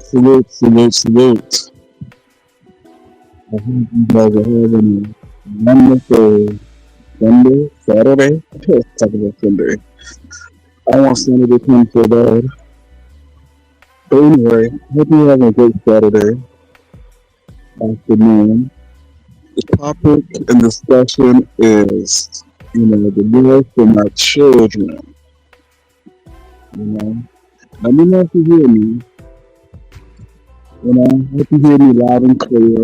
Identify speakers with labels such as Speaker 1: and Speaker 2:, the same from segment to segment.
Speaker 1: Salute, salute, salute. I hope you guys are having a wonderful Sunday, Saturday. Let's talk about Sunday. I want Sunday to come so bad. But anyway, hope you're having a great Saturday afternoon. The topic and discussion is, the love for my children. You know, let me know if you hear me. Hope you hear me loud and clear.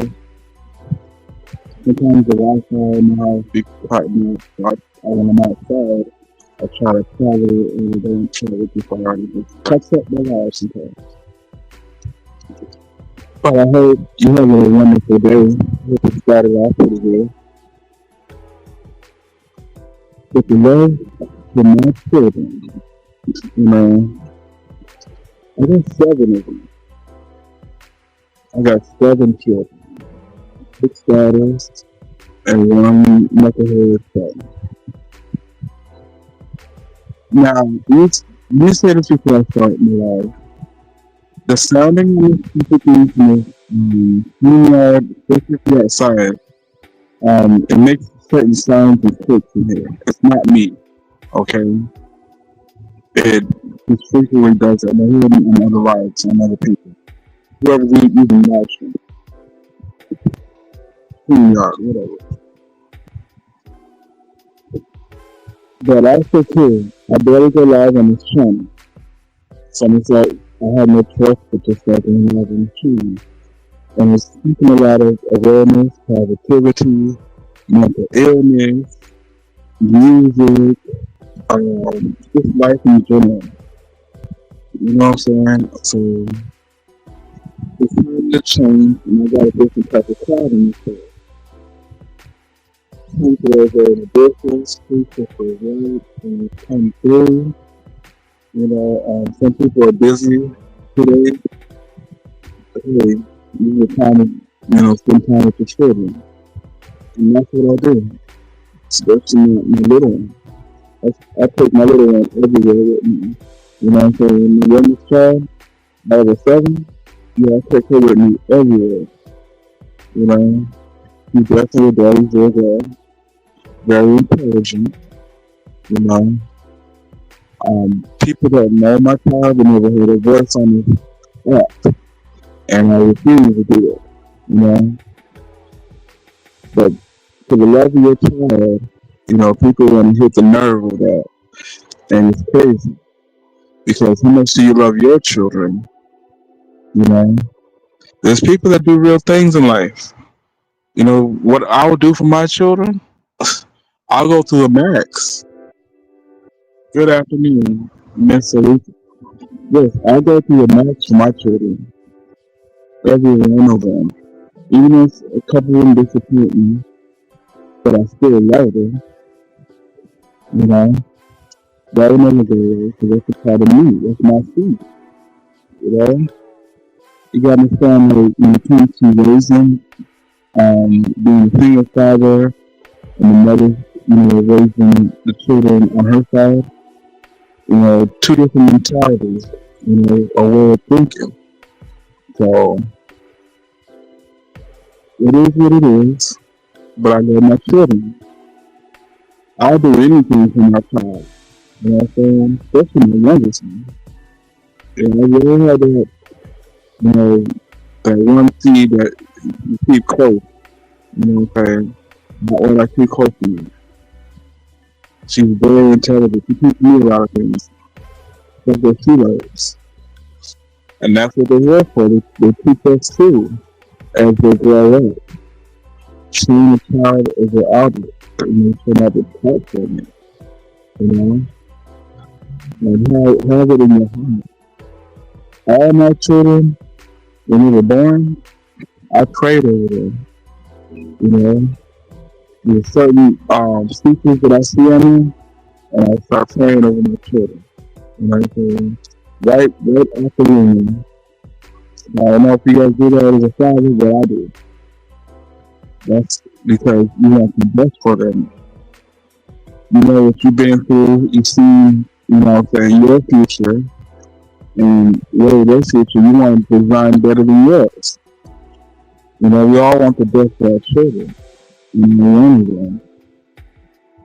Speaker 1: Sometimes the Wi-Fi in my house be cutting out. So when I'm outside, I try to travel and I don't travel too far. It just cuts up the life sometimes. But I hope you have a wonderful day. Hope you started off pretty good. With the love for my children. You know, I got seven of them. I got seven children. Six daughters and one knucklehead son. Now, you said this before I start my life. The sounding of people in the yard, especially outside, it makes certain sounds and clicks in here. It's not me, okay? It just frequently does it. And I hear it in other lives and other people. Whoever's even watching, yard, whatever. But also too, I barely go live on this channel. So it's like I have no choice but to start going live on the channel. And it's speaking a lot of awareness, positivity, mental illness, music, just life in general. You know what I'm saying? So it's time to change, and I got a different type of crowd in this show. People are in the business, people for work, and come through. Some people are busy today. But hey, you have time to, spend time with your children. And that's what I do. Especially my little one. I take my little one everywhere with me. You know what I'm saying? My youngest child, I was 7. Yeah, I take her with me everywhere. You know, she's definitely a daddy's little girl. Very intelligent. You know, people that know my child will never hear a voice on this app, and I refuse to do it. You know, but for the love of your child, people want to hit the nerve with that, and it's crazy because how much do you love your children? You know, there's people that do real things in life. You know what I would do for my children? I'll go to the max. Good afternoon, Miss Salute. Yes, I go to the max for my children. Every one of them. Even if a couple of them disappoint me, but I still love them. You know, that will never go away because that's a part of me. That's my seed. You know, you got to understand that when it comes to raising, being a single father and the mother, raising the children on her side, two different mentalities, a way of thinking. So it is what it is, but I love my children. I'll do anything for my child. You know what I'm saying? Especially my youngest one. And I really had that, that one seed that you keep close. You know what I'm saying? Not one I keep close to me. She's very intelligent. She teaches me a lot of things. That's what she loves. And that's what they're here for. They teach us too as they grow up. Seeing a child as an object. Should not be taught from it. And have it in your heart. All my children, when they were born, I prayed over them. There's certain speeches that I see on them, and I start praying over my children. You know what I'm saying? Right after the I don't know if you guys do that as a father, but I do. That's because you want the best for them. You know what you've been through, you see, your future, And whether they see you want to design better than yours. We all want the best for our children. And we're one of them.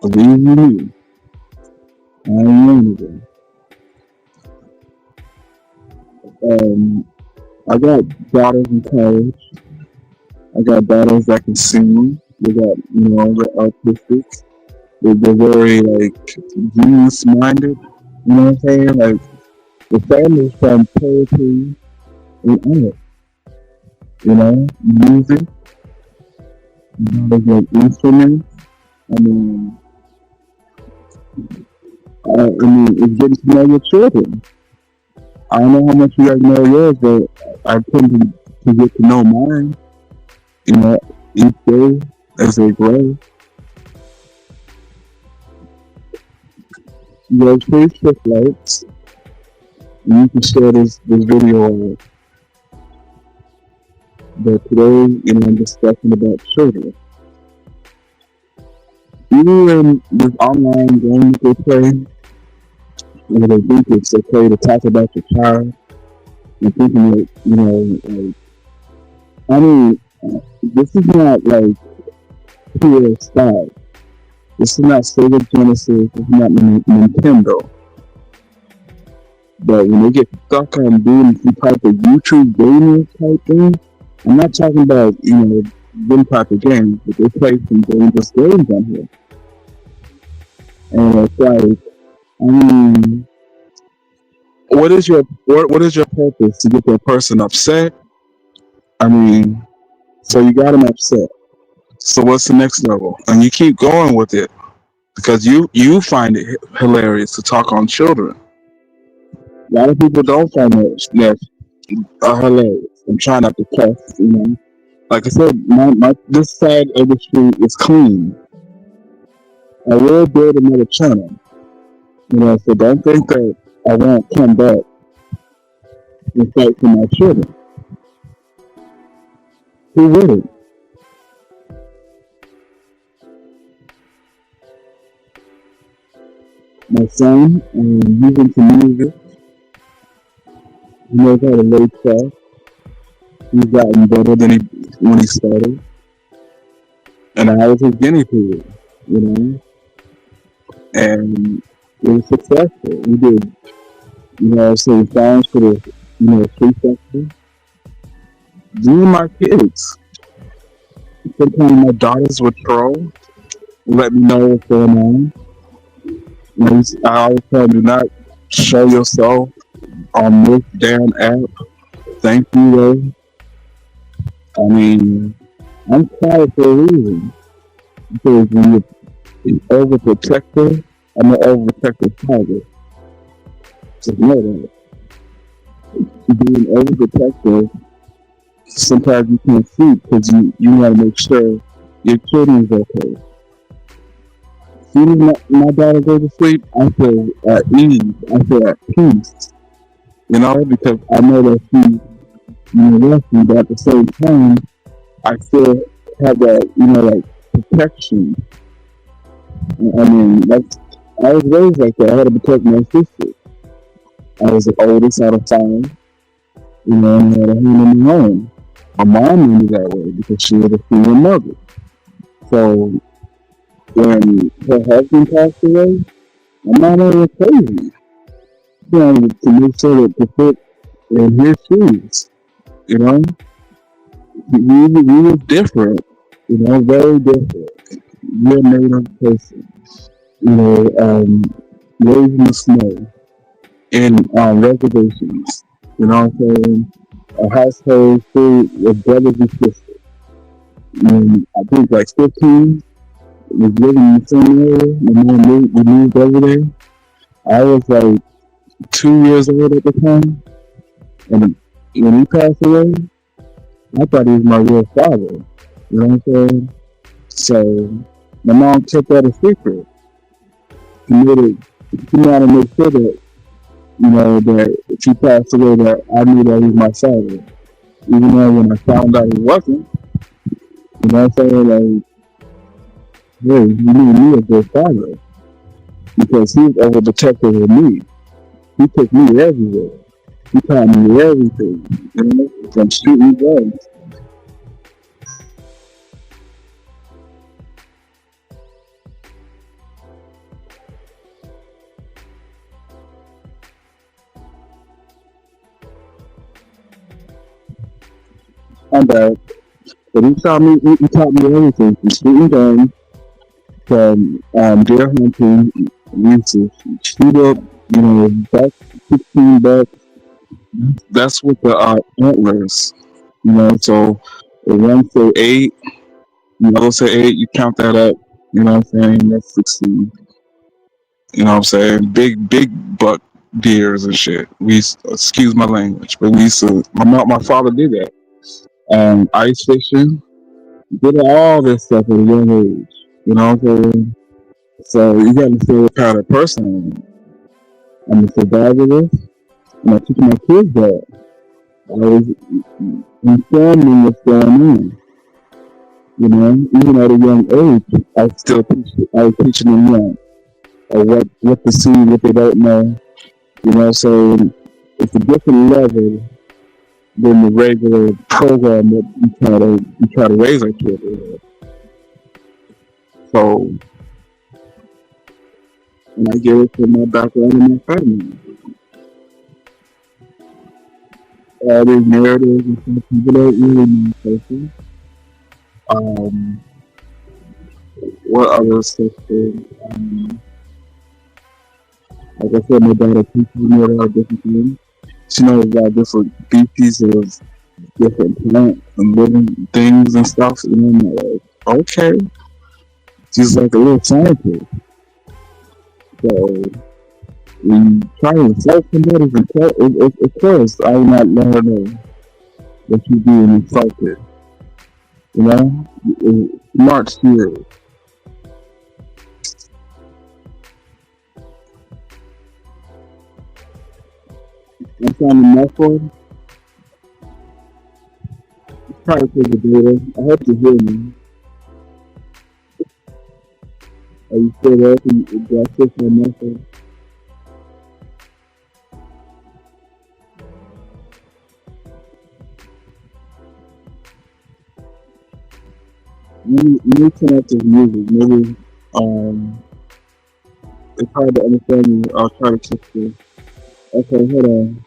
Speaker 1: Believe me, I am one of them. I got daughters in college. I got daughters that can sing. They got, they're artistic. They're very, like, genius minded. You know what I'm saying? Like, the family's from poetry and art. Music. There's like instruments. I mean, it's getting to know your children. I don't know how much you guys know yours, but I tend to get to know mine, you know, each day as they grow. You guys please click likes, and you can share this video out. But today, I'm discussing about children. Even in this online games they play, where they think it's okay to talk about your child, and thinking that, like, I mean, this is not like PS5. This is not Sega Genesis. This is not Nintendo. But when they get stuck on doing some type of YouTube gaming type thing, I'm not talking about, them type of games, but they play some dangerous games on here. And it's like, I mean, what is your purpose? To get that person upset? I mean, so you got them upset. So what's the next level? And you keep going with it because you find it hilarious to talk on children. A lot of people don't find that hilarious. I'm trying not to cuss, Like I said, my this side of the street is clean. I will build another channel, so don't think that I won't come back and fight for my children. Who wouldn't? My son, he's into music. He knows how to lay track. He's gotten better than when he started. And I was his guinea pig, And it was successful. We did, some songs for the, free section. Me and my kids. Sometimes my daughters would troll, let me know what's going on. I always tell them, do not show yourself on this damn app. Thank you, though. I mean, I'm quiet for a reason. Because when you're an overprotector, I'm an overprotective father. Just know that. Being overprotective, sometimes you can't sleep because you want to make sure your children's okay. See, my daughter go to sleep, I feel at ease, I feel at peace, because I know that she's resting, but at the same time, I still have that, like protection. I mean, I was raised like that. I had to protect my sister. I was the oldest out of five, and I had a hand in my home. My mom knew me that way because she was a single mother. So when her husband passed away, my mom was crazy. To make sure that the fit in his shoes, we were different, very different. We're a native person, raised in the snow, in reservations, what I'm saying? A household full of brothers and sisters. I think like 15 was living in the same area. My mom we moved over there. I was like 2 years old at the time, and when he passed away, I thought he was my real father. You know what I'm saying? So my mom kept that a secret. She wanted to make sure that that if he passed away, that I knew that he was my father. Even though when I found out he wasn't, what I'm saying? Like, hey, he knew me as his father because he was overprotective of me. He took me everywhere. He taught me everything, you know, from shooting guns. I'm bad. But he taught me everything from shooting guns, from deer hunting. We used to shoot up, you know, buck, 16 bucks. That's with the antlers, you know. So if one say eight, the other say eight, you count that up. You know what I'm saying? That's 16. You know what I'm saying? Big buck deers and shit. Excuse my language, but we used to. My father did that. Ice fishing, did all this stuff at a young age. You know what I'm saying? So you got to see what kind of person I am. I'm a survivalist, and I teach my kids that. I always inform them what's going on. You know, even at a young age, I was teaching them young, what to see, what they don't know. You know, so it's a different level than the regular program that we try to raise our kids with. So, and I get it from my background and my family. All these narratives and stuff, people don't really know person. Um, what other stuff? Like I said, my daughter teaches me about different things. She knows about different species of different plants and living things and stuff. You know, I'm like, okay, she's like a little scientist. So we try to insult somebody. Of course, I will not let her know that she's being insulted. You know, smart she is. I'm trying to muffle. Try to take the data. I hope you hear me. Are you still there? Do I still feel muffled? You need to turn up this music. Maybe um, it's hard to understand me. I'll try to catch you. Okay, hold on.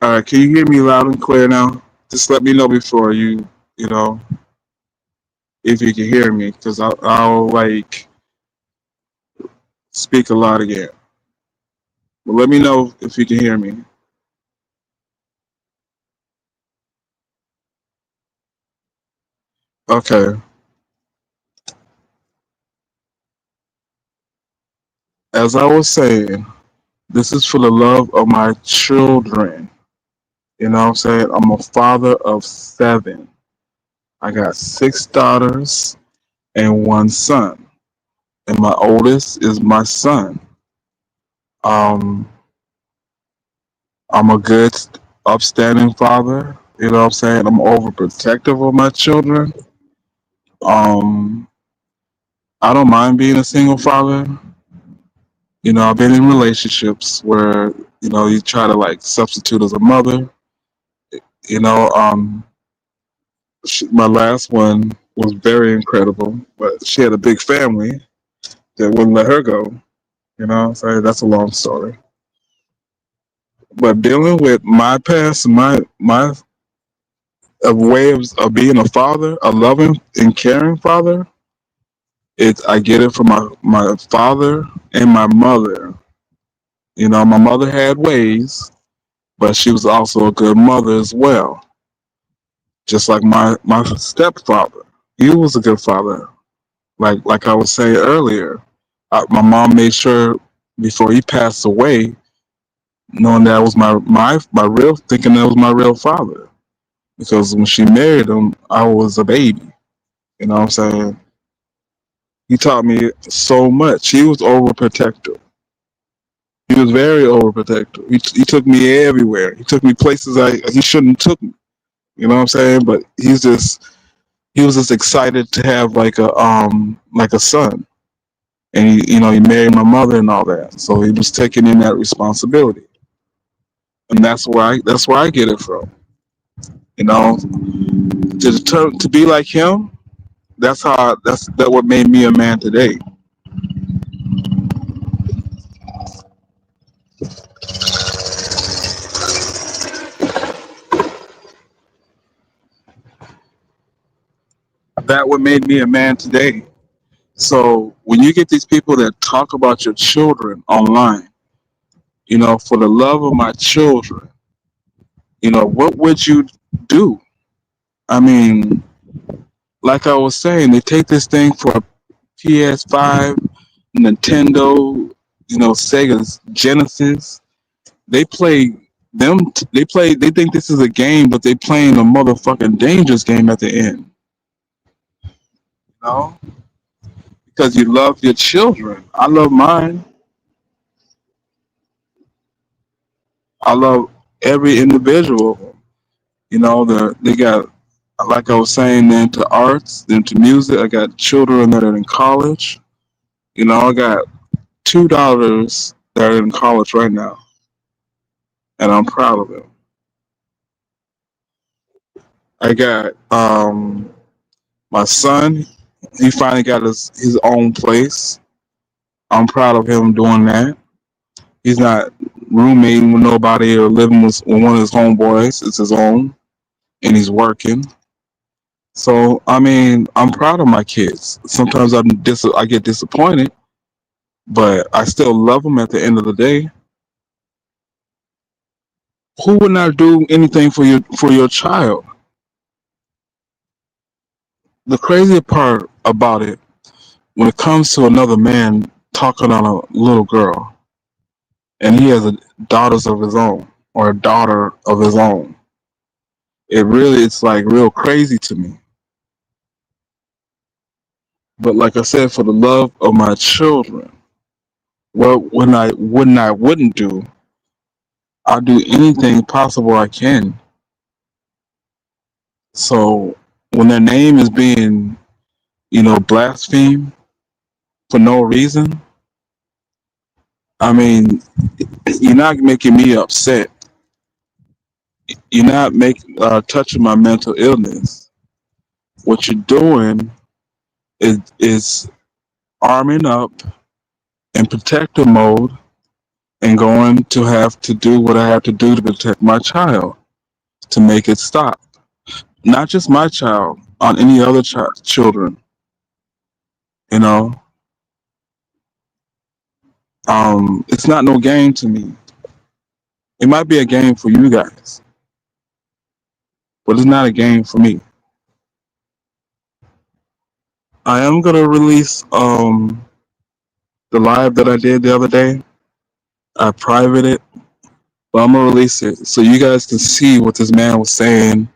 Speaker 1: All right, can you hear me loud and clear now? Just let me know before you know, if you can hear me, because I'll like speak a lot again. But let me know if you can hear me. Okay. As I was saying, this is for the love of my children. You know what I'm saying? I'm a father of 7. I got 6 daughters and 1 son. And my oldest is my son. Um, I'm a good, upstanding father. You know what I'm saying? I'm overprotective of my children. Um, I don't mind being a single father. You know, I've been in relationships where, you know, you try to like substitute as a mother. You know, my last one was very incredible, but she had a big family that wouldn't let her go. You know, so that's a long story. But dealing with my past, my way of being a father, a loving and caring father, I get it from my father and my mother. You know, my mother had ways, but she was also a good mother as well. Just like my stepfather, he was a good father. Like I was saying earlier, my mom made sure before he passed away, knowing that was my real, thinking that was my real father. Because when she married him, I was a baby. You know what I'm saying? He taught me so much. He was overprotective. He was very overprotective. He took me everywhere. He took me places he shouldn't took me. You know what I'm saying? But he was just excited to have like a son. and he married my mother and all that. So he was taking in that responsibility, and that's where I get it from. You know, to be like him. That's what made me a man today. That what made me a man today. So when you get these people that talk about your children online, for the love of my children, what would you do? I mean, like I was saying, they take this thing for a PS5, Nintendo, Sega's Genesis. They play they think this is a game, but they playing a motherfucking dangerous game at the end. You know? Because you love your children. I love mine. I love every individual. They got, like I was saying, they're into arts, they're into music. I got children that are in college. I got two daughters that are in college right now, and I'm proud of them. I got my son. He finally got his own place. I'm proud of him doing that. He's not roommating with nobody or living with one of his homeboys. It's his own, and he's working. So I mean, I'm proud of my kids. Sometimes I get disappointed, but I still love them at the end of the day. Who would not do anything for your child? The crazy part about it, when it comes to another man talking on a little girl, and he has daughters of his own or a daughter of his own, it's like real crazy to me. But like I said, for the love of my children, wouldn't do, I'll do anything possible I can. So when their name is being, blasphemed for no reason, I mean, you're not making me upset. You're not touching my mental illness. What you're doing is arming up in protector mode and going to have to do what I have to do to protect my child to make it stop. Not just my child, on any other children. You know, it's not no game to me. It might be a game for you guys, but it's not a game for me. I am gonna release the live that I did the other day. I private it, but I'm gonna release it so you guys can see what this man was saying.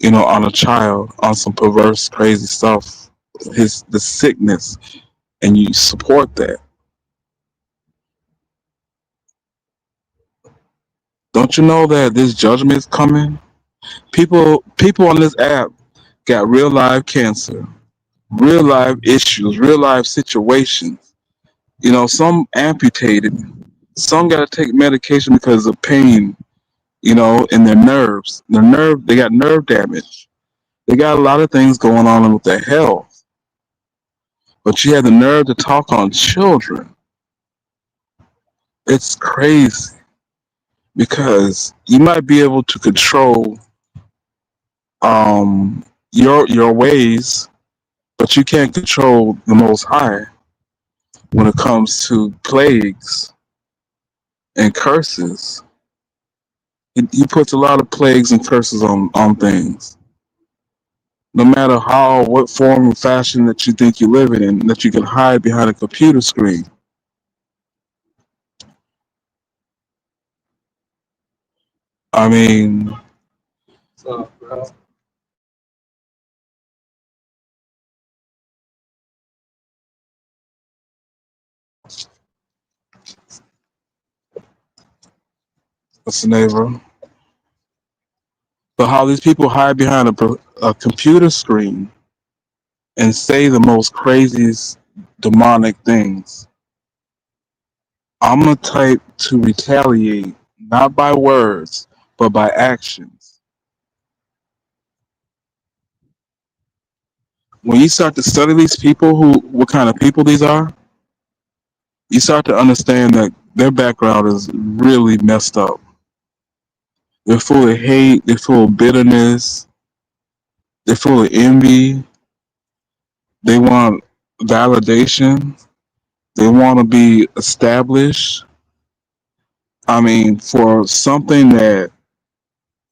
Speaker 1: On a child, on some perverse, crazy stuff. The sickness, and you support that. Don't you know that this judgment is coming? People on this app got real live cancer, real live issues, real live situations. Some amputated, some got to take medication because of pain. In their nerves, they got nerve damage. They got a lot of things going on with their health. But you have the nerve to talk on children. It's crazy because you might be able to control your ways, but you can't control the Most High when it comes to plagues and curses. He puts a lot of plagues and curses on things. No matter what form and fashion that you think you live in, that you can hide behind a computer screen. I mean, what's the neighbor? But how these people hide behind a computer screen and say the most craziest demonic things. I'm the type to retaliate, not by words, but by actions. When you start to study these people, what kind of people these are, you start to understand that their background is really messed up. They're full of hate, they're full of bitterness, they're full of envy, they want validation, they want to be established. I mean, for something that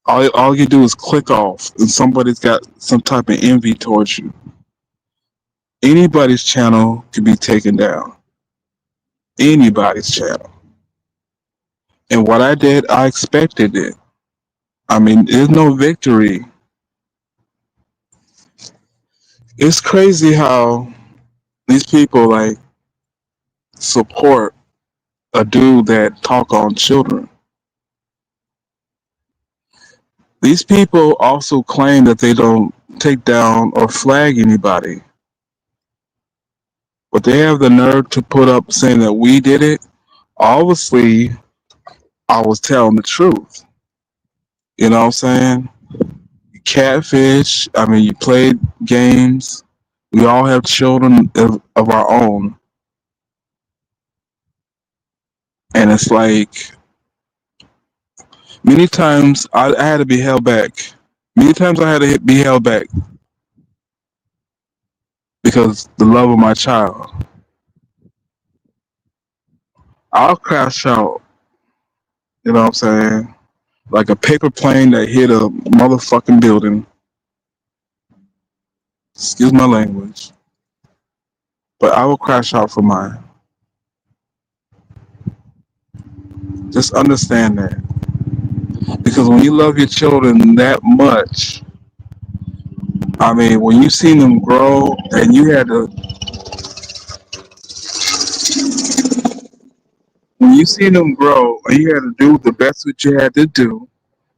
Speaker 1: all you do is click off and somebody's got some type of envy towards you. Anybody's channel could be taken down. Anybody's channel. And what I did, I expected it. I mean, there's no victory. It's crazy how these people like support a dude that talk on children. These people also claim that they don't take down or flag anybody, but they have the nerve to put up saying that we did it. Obviously, I was telling the truth. You know what I'm saying? Catfish. I mean, you played games. We all have children of our own, and it's like many times I had to be held back. Many times I had to be held back because the love of my child. I'll crash out. You know what I'm saying? Like a paper plane that hit a motherfucking building. Excuse my language, but I will crash out for mine. Just understand that. Because when you love your children that much, I mean, when you seen them grow and you had to, when you seen them grow and you had to do the best what you had to do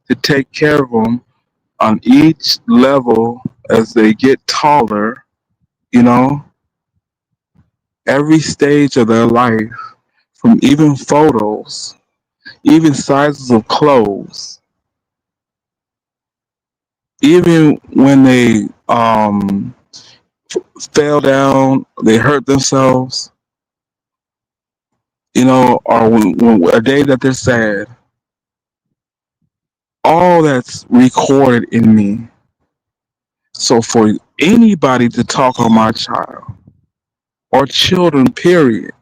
Speaker 1: to take care of them on each level as they get taller, you know, every stage of their life, from even photos, even sizes of clothes, even when they fell down, they hurt themselves, you know, or when a day that they're sad, all that's recorded in me. So for anybody to talk on my child or children, period,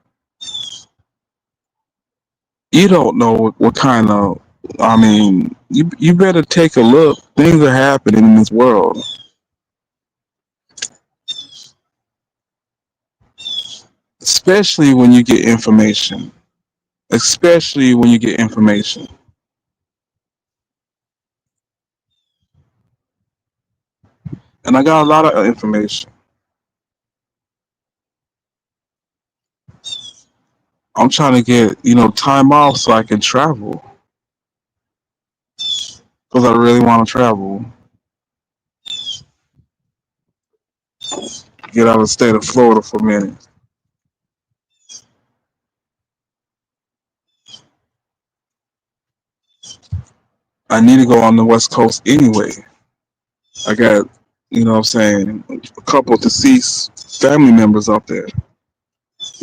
Speaker 1: you don't know what kind of. I mean, you better take a look. Things are happening in this world, especially when you get information. Especially when you get information, and I got a lot of information. I'm trying to get time off so I can travel because I really want to travel. Get out of the state of Florida for a minute. I need to go on the West Coast anyway. I got, what I'm saying, a couple of deceased family members up there.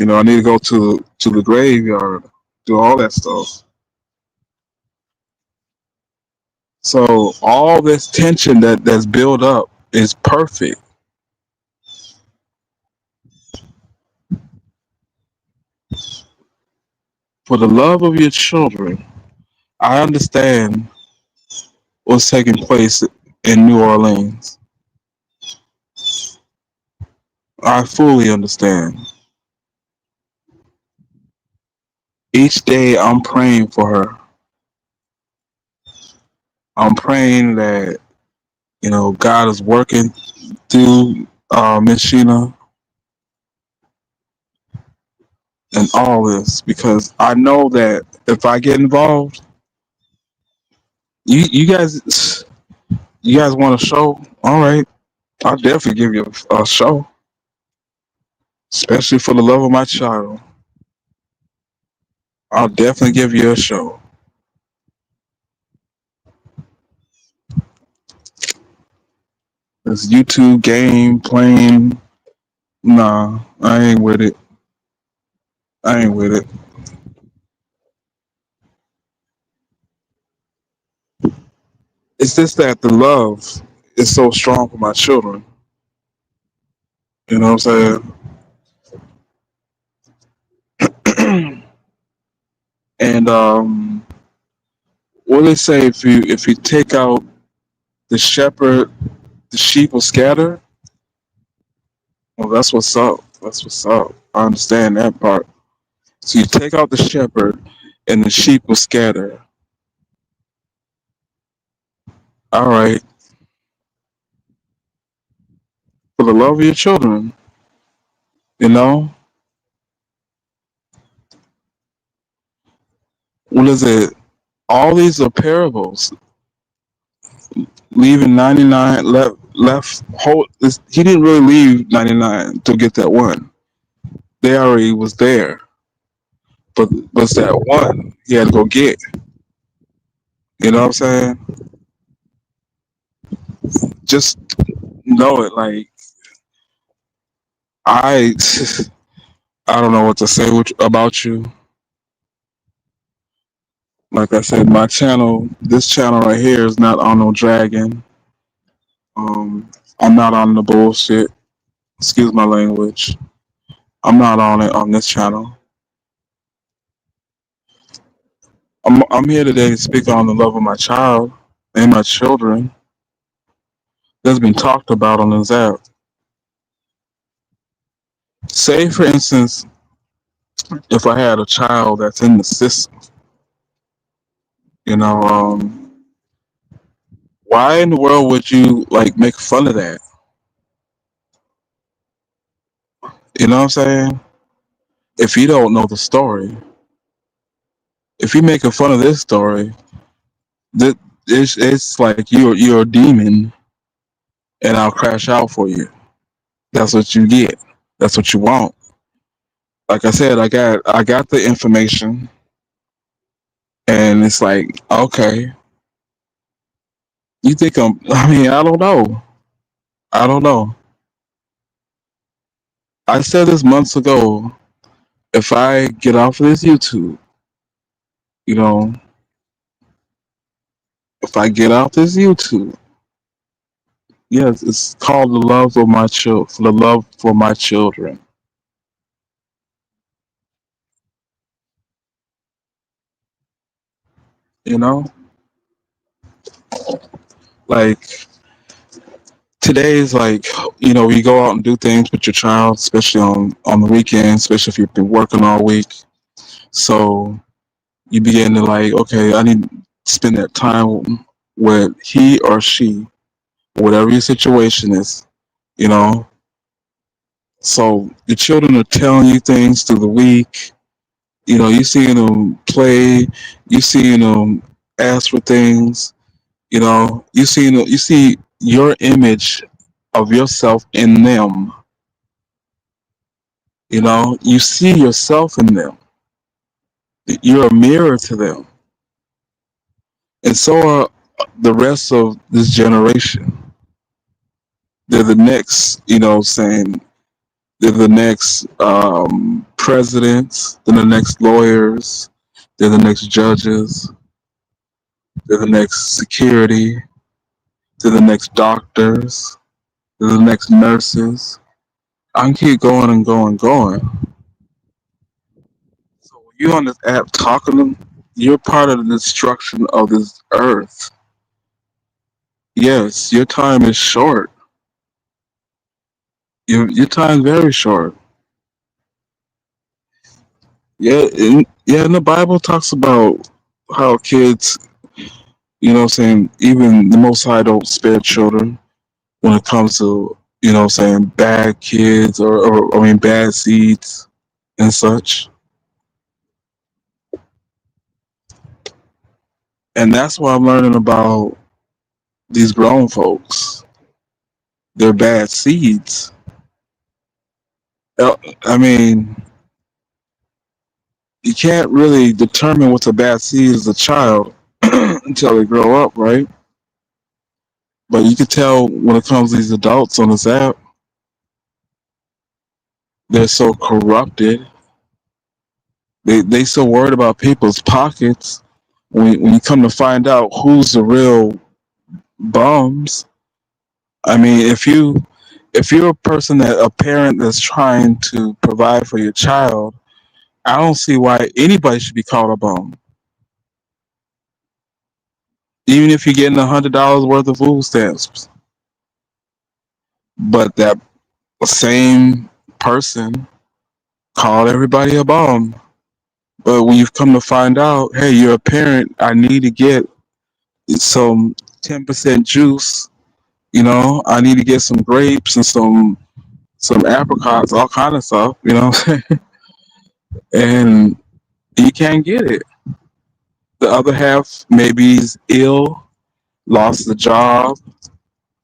Speaker 1: I need to go to the graveyard, do all that stuff. So all this tension that's built up is perfect. For the love of your children, I understand what's taking place in New Orleans. I fully understand. Each day I'm praying for her. I'm praying that, God is working through Miss Sheena and all this because I know that if I get involved, you guys want a show? All right, I'll definitely give you a show. especially for the love of my child. I'll definitely give you a show. This YouTube game playing, nah, I ain't with it. I ain't with it. It's just that the love is so strong for my children. You know what I'm saying? And what do they say, if you take out the shepherd, the sheep will scatter. Well, that's what's up. That's what's up. I understand that part. So you take out the shepherd, and the sheep will scatter. All right, for the love of your children, you know. What is it? All these are parables. Leaving 99 left whole. He didn't really leave 99 to get that one. They already was there, but it's that one he had to go get. You know what I'm saying? Just know it. Like I, I don't know what to say about you. Like I said, my channel, this channel right here is not on no dragon. I'm not on the bullshit. Excuse my language. I'm not on it on this channel. I'm here today to speak on the love of my child and my children that's been talked about on this app. Say, for instance, if I had a child that's in the system, you know, why in the world would you like make fun of that? You know what I'm saying? If you don't know the story, if you're making fun of this story, that it's like you're a demon, and I'll crash out for you. That's what you get. That's what you want. Like I said, I got the information, and it's like, okay, you think I'm? I mean, I don't know. I don't know. I said this months ago. If I get off of this YouTube, you know, if I get off this YouTube, yes, it's called the love of my the love for my children. You know, like today's like, you go out and do things with your child, especially on the weekends, especially if you've been working all week. So you begin to like, okay, I need to spend that time with he or she, whatever your situation is, you know. So your children are telling you things through the week. You seeing them play, you seeing them ask for things. You see your image of yourself in them. You see yourself in them. You're a mirror to them, and so are the rest of this generation. They're the next, saying they're the next presidents. They're the next lawyers. They're the next judges. They're the next security. They're the next doctors. They're the next nurses. I can keep going and going and going. So when you on this app talking to them, you're part of the destruction of this earth. Yes, your time is short. Your time is very short. Yeah, and the Bible talks about how kids, saying even the Most High don't spare children when it comes to, saying bad kids or I mean bad seeds and such. And that's why I'm learning about these grown folks. They're bad seeds. Uh, I mean, you can't really determine what's a bad seed as a child until they grow up, right? But you can tell when it comes to these adults on this app, they're so corrupted. They so worried about people's pockets. When you come to find out who's the real bums, I mean, if you're a person that a parent that's trying to provide for your child, I don't see why anybody should be called a bum. Even if you're getting $100 worth of food stamps, but that same person called everybody a bum. But when you've come to find out, hey, you're a parent, I need to get some 10% juice. You know, I need to get some grapes and some apricots, all kind of stuff. You know, and you can't get it. The other half maybe is ill, lost the job.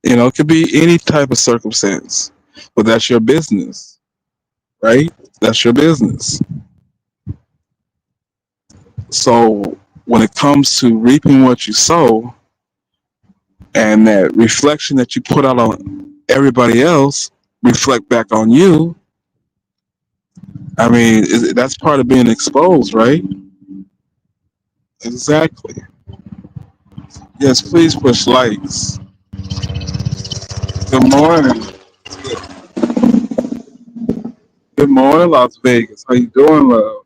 Speaker 1: You know, it could be any type of circumstance, but that's your business, right? That's your business. So when it comes to reaping what you sow and that reflection that you put out on everybody else reflect back on you, I mean, that's part of being exposed, right? Exactly. Yes, please push likes. Good morning. Good morning, Las Vegas. How you doing, love?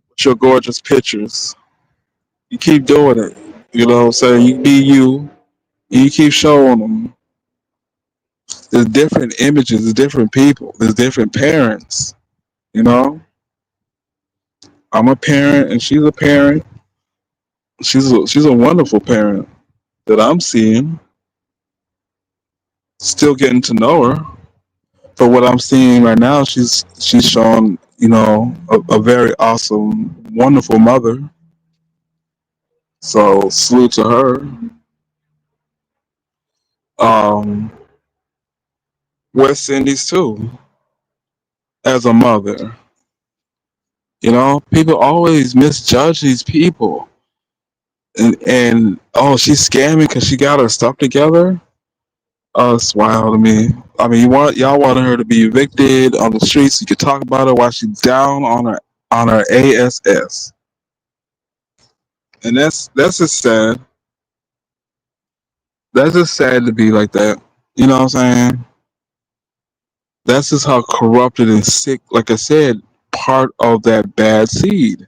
Speaker 1: With your gorgeous pictures. You keep doing it. You know what I'm saying? You be you. And you keep showing them. There's different images, there's different people, there's different parents. You know? I'm a parent and she's a parent. She's a wonderful parent that I'm seeing. Still getting to know her. But what I'm seeing right now, she's showing, you know, a very awesome, wonderful mother. So salute to her. Um, West Indies too, as a mother. You know, people always misjudge these people, and oh, she's scamming because she got her stuff together. Oh, it's wild to me. I mean, y'all wanted her to be evicted on the streets. You could talk about her while she's down on her ASS, and that's just sad. That's just sad to be like that. You know what I'm saying? That's just how corrupted and sick. Like I said, part of that bad seed.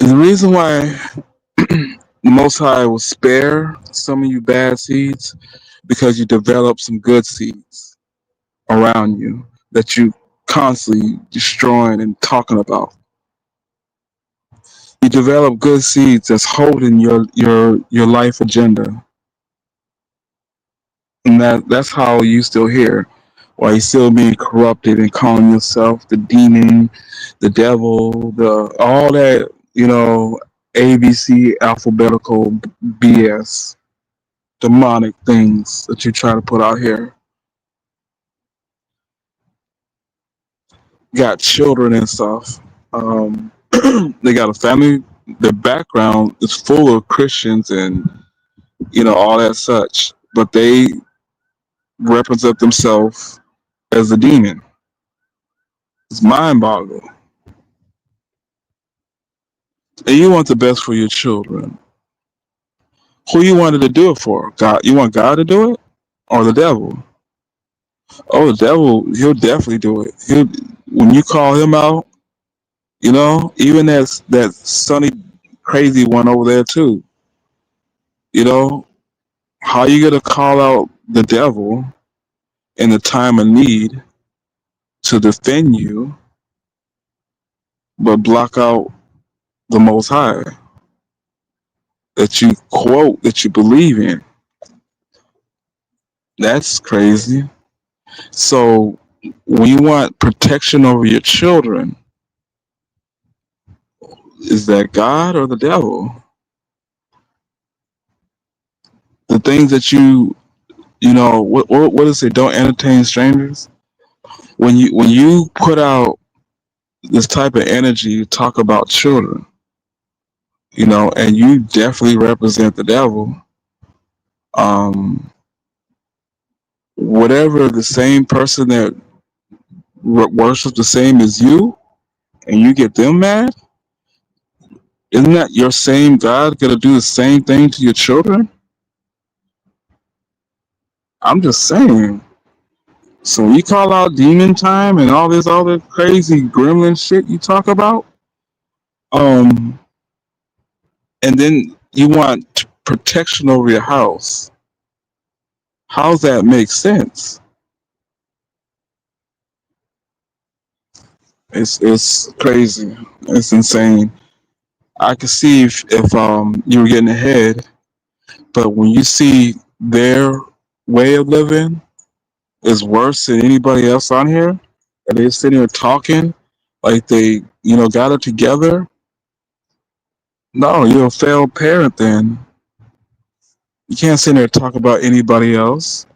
Speaker 1: And the reason why the Most High will spare some of you bad seeds because you develop some good seeds around you that you constantly destroying and talking about. You develop good seeds that's holding your life agenda, and that's how you still here, while you still being corrupted and calling yourself the demon, the devil, the all that you know, ABC alphabetical BS, demonic things that you try to put out here. Got children and stuff. They got a family. Their background is full of Christians and you know all that such, but they represent themselves as a demon. It's mind-boggling. And you want the best for your children. Who you wanted to do it for? God? You want God to do it, or the devil? Oh, the devil. He'll definitely do it. He'll when you call him out. You know, even that sunny, crazy one over there too. You know, how you gonna call out the devil in the time of need to defend you, but block out the Most High that you quote that you believe in? That's crazy. So when you want protection over your children, is that God or the devil? The things that you What is it? Don't entertain strangers. When you put out this type of energy, you talk about children, and you definitely represent the devil. Um, Whatever the same person that worships the same as you, and you get them mad, isn't that your same God gonna do the same thing to your children? I'm just saying. So when you call out demon time and all this other crazy gremlin shit you talk about, um, and then you want protection over your house. How's that make sense? It's crazy. It's insane. I could see if you were getting ahead, but when you see their way of living is worse than anybody else on here, and they're sitting here talking like they got it together. No, you're a failed parent. Then you can't sit there and talk about anybody else,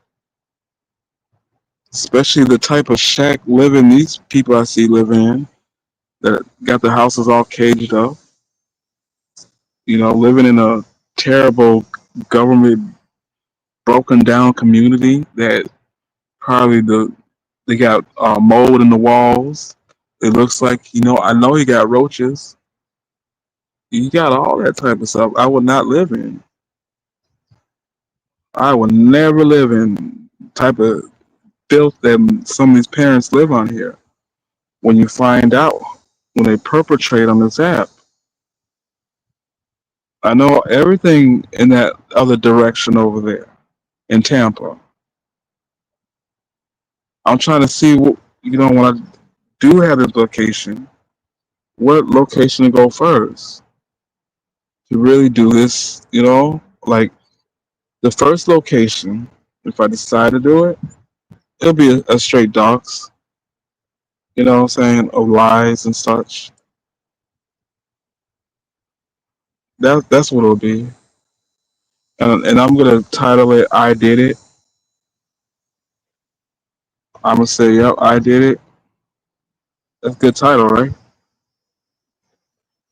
Speaker 1: especially the type of shack living these people I see living in that got the houses all caged up. Living in a terrible government broken down community that probably they got mold in the walls. It looks like I know you got roaches. You got all that type of stuff. I would not live in. I would never live in type of filth that some of these parents live on here. When you find out, when they perpetrate on this app, I know everything in that other direction over there in Tampa. I'm trying to see what when I do have this location, what location to go first to really do this. Like the first location, if I decide to do it, it'll be a straight docs. You know what I'm saying, of lies and such. That's what it'll be, and I'm gonna title it "I Did It." I'm gonna say, "Yep, I did it." That's a good title, right?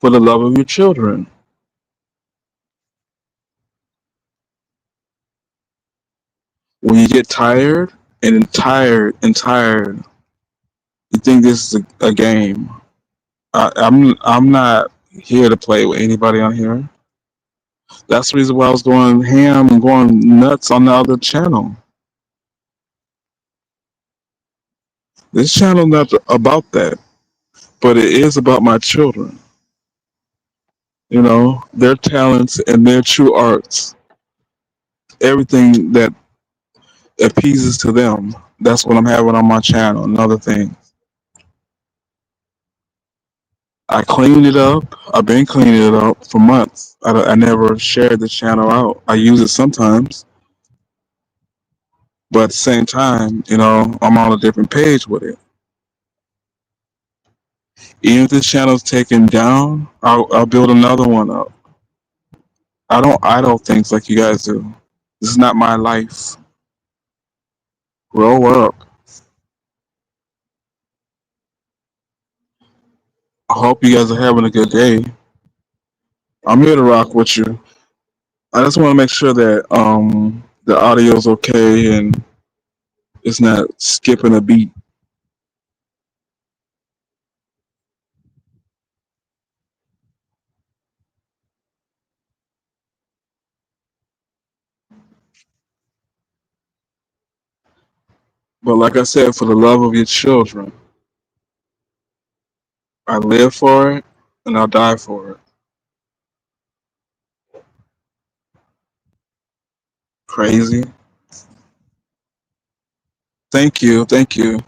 Speaker 1: For the love of your children. When you get tired and tired, you think this is a game. I'm not here to play with anybody on here. That's the reason why I was going ham and going nuts on the other channel. This channel not about that, but it is about my children. Their talents and their true arts. Everything that appeases to them. That's what I'm having on my channel. Another thing. I cleaned it up. I've been cleaning it up for months. I never shared the channel out. I use it sometimes, but at the same time, I'm on a different page with it. Even if this channel's taken down, I'll build another one up. I don't idle things like you guys do. This is not my life. Grow up. I hope you guys are having a good day. I'm here to rock with you. I just want to make sure that the audio's okay and it's not skipping a beat. But like I said, for the love of your children, I live for it and I'll die for it. Crazy. Thank you. Thank you.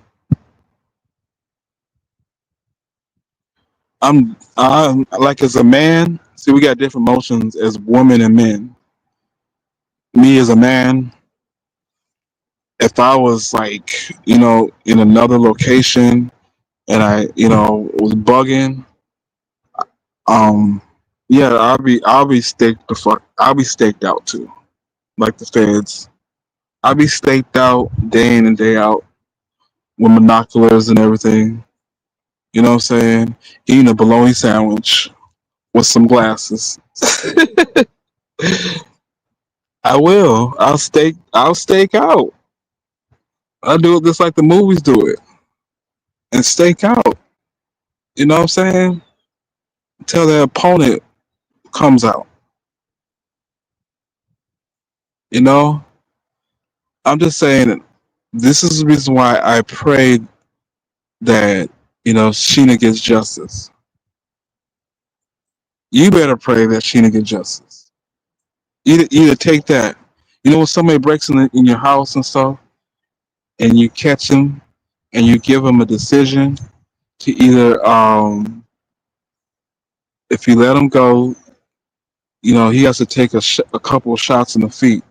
Speaker 1: I'm like as a man. See, we got different emotions as women and men. Me as a man, if I was like, in another location and I, was bugging, um, yeah, I'll be staked the fuck. I'll be staked out too, like the feds. I be staked out day in and day out with binoculars and everything. You know what I'm saying? Eating a bologna sandwich with some glasses. I will. I'll stake out. I'll do it just like the movies do it. And stake out. You know what I'm saying? Until the opponent comes out. You know? I'm just saying that this is the reason why I pray that, Sheena gets justice. You better pray that Sheena gets justice. Either take that. You know when somebody breaks in your house and stuff, and you catch them, and you give them a decision to either, if you let him go, he has to take a couple of shots in the feet,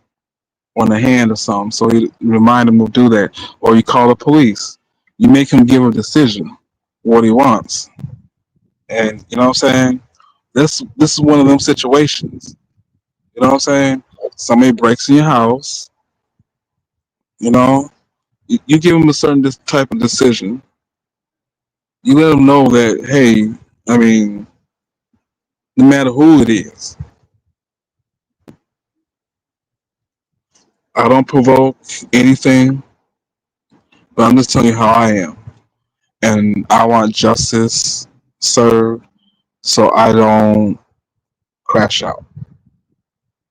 Speaker 1: on the hand or something. So you remind him to do that, or you call the police. You make him give a decision what he wants, and you know what I'm saying. This is one of them situations. You know what I'm saying? Somebody breaks in your house. You know, you give them a certain type of decision. You let them know that, hey, I mean, no matter who it is, I don't provoke anything, but I'm just telling you how I am, and I want justice served, so I don't crash out.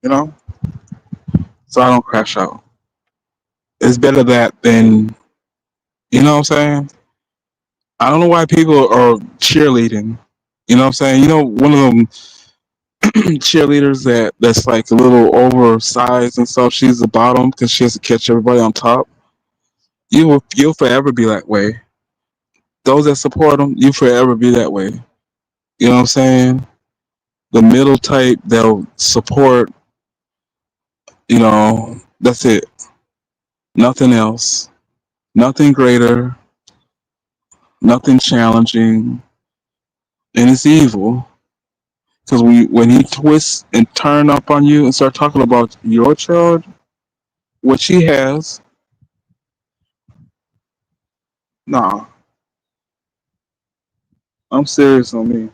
Speaker 1: You know, so I don't crash out. It's better that than, you know what I'm saying. I don't know why people are cheerleading. You know what I'm saying. One of them cheerleaders that's like a little oversized and stuff. She's the bottom because she has to catch everybody on top. You'll forever be that way. Those that support them, you forever be that way. You know what I'm saying? The middle type they'll support. That's it. Nothing else. Nothing greater. Nothing challenging. And it's evil because when he twists and turn up on you and start talking about your child, what she has, nah, I'm serious on me.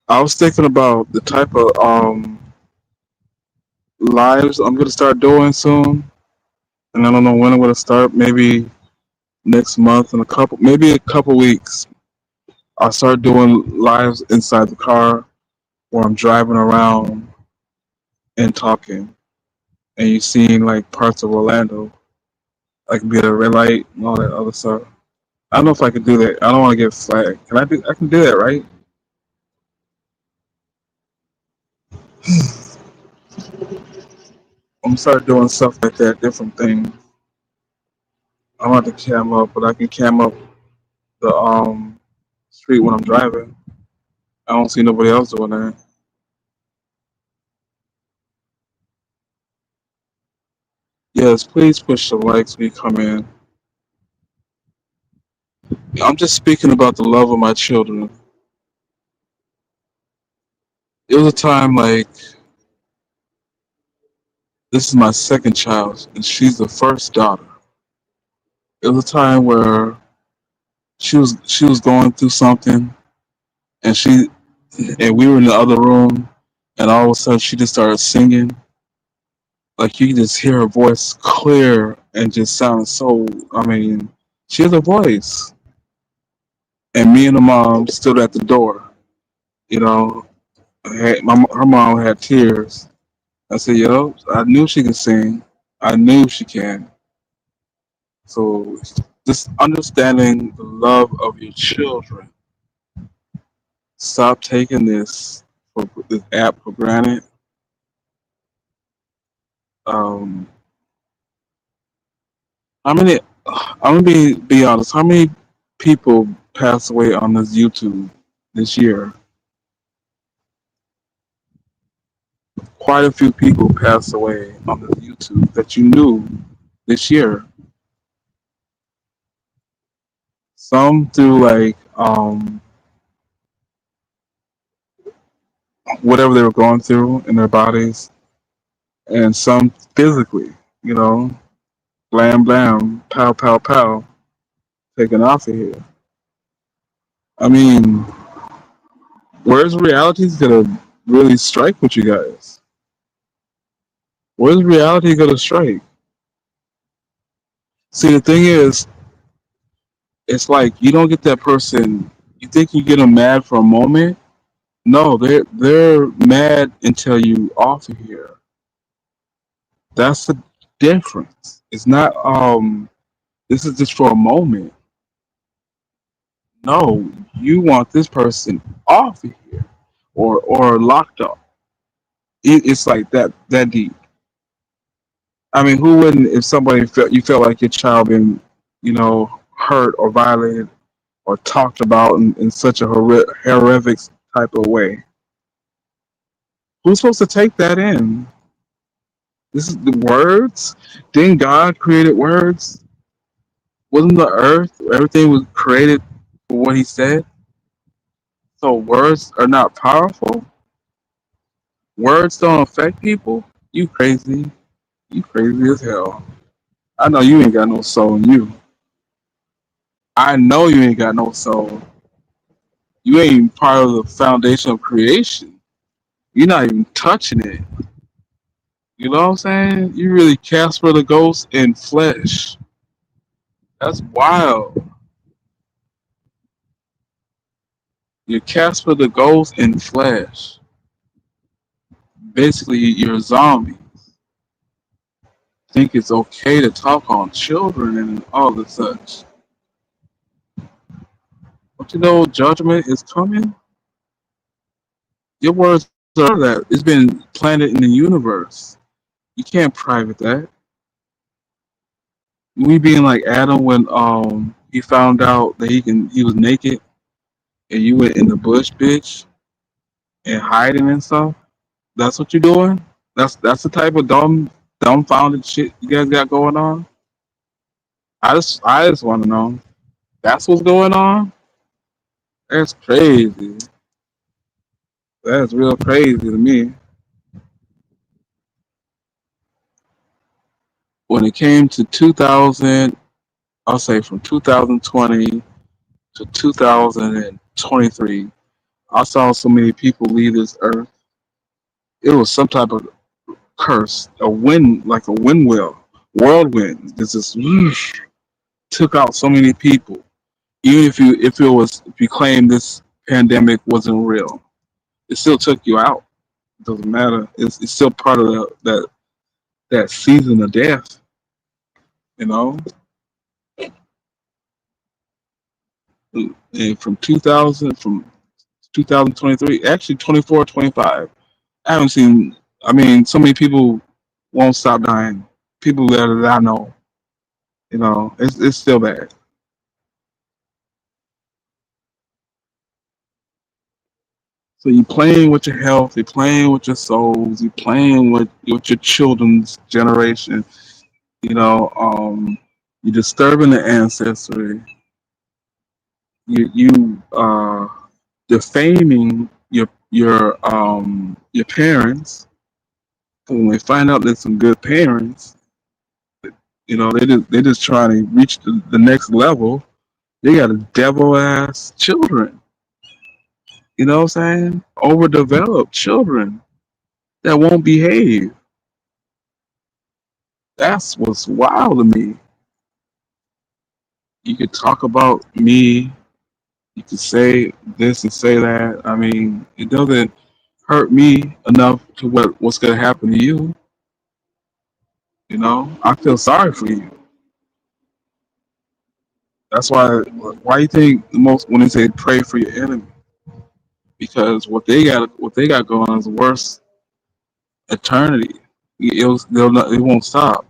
Speaker 1: I was thinking about the type of lives I'm gonna start doing soon, and I don't know when I'm gonna start. Maybe next month, in maybe a couple weeks. I'll start doing lives inside the car where I'm driving around and talking, and you seeing like parts of Orlando, like be at a red light and all that other stuff. I don't know if I can do that. I don't want to get flagged. Can I do? I can do that, right? I'm gonna start doing stuff like that, different things. I don't have to cam up, but I can cam up the street when I'm driving. I don't see nobody else doing that. Yes, please push the likes when you come in. I'm just speaking about the love of my children. It was a time like this is my second child, and she's the first daughter. It was a time where she was going through something, and we were in the other room, and all of a sudden she just started singing. Like you could just hear her voice clear and just sound so. I mean, she has a voice, and me and the mom stood at the door. You know, her mom had tears. I said, "Yo, I knew she could sing. I knew she can." So, just understanding the love of your children. Stop taking this app for granted. Um, how many? I'm gonna be honest. How many people passed away on this YouTube this year? Quite a few people passed away on this YouTube that you knew this year.
Speaker 2: Some through like whatever they were going through in their bodies, and some physically. You know, blam blam, pow pow pow, taken off of here. I mean, where's reality gonna really strike with you guys? Where's reality gonna strike? See, the thing is, it's like you don't get that person. You think you get them mad for a moment. No, they're mad until you off of here. That's the difference. It's not this is just for a moment. No, you want this person off of here or locked up. It's like that deep. I mean, who wouldn't if somebody felt you felt like your child been, hurt or violated or talked about in such a horrific type of way? Who's supposed to take that in? This is the words. Didn't God created words? Wasn't the earth everything was created for what He said? So words are not powerful. Words don't affect people. You crazy? You crazy as hell. I know you ain't got no soul in you. I know you ain't got no soul. You ain't part of the foundation of creation. You're not even touching it. You know what I'm saying? You really Casper the ghost in flesh. That's wild. You're Casper the ghost in flesh. Basically, you're a zombie. Think it's okay to talk on children and all the such. Don't you know judgment is coming? Your words are that. It's been planted in the universe. You can't private that. We being like Adam when he found out that he was naked and you went in the bush, bitch, and hiding and stuff. That's what you're doing. That's the type of dumbfounded shit you guys got going on. I just want to know. That's what's going on. That's crazy. That's real crazy to me. When it came to 2000, I'll say from 2020 to 2023, I saw so many people leave this earth. It was some type of curse, a wind, like a wind wheel, whirlwind. This just whoosh, took out so many people. Even if you claim this pandemic wasn't real, it still took you out. It doesn't matter. It's still part of that season of death. You know, and from 2023, actually 24, 25. I haven't seen. I mean, so many people won't stop dying. People that I know. It's still bad. So you playing with your health, you playing with your souls, you playing with your children's generation. You know, you're disturbing the ancestry. You defaming your parents. When they find out there's some good parents, they just trying to reach the next level. They got a devil ass children. You know what I'm saying? Overdeveloped children that won't behave. That's what's wild to me. You could talk about me. You could say this and say that. I mean, it doesn't hurt me enough to what's gonna happen to you. I feel sorry for you. That's why you think the most when they say pray for your enemy because what they got going on is worse eternity. It won't stop.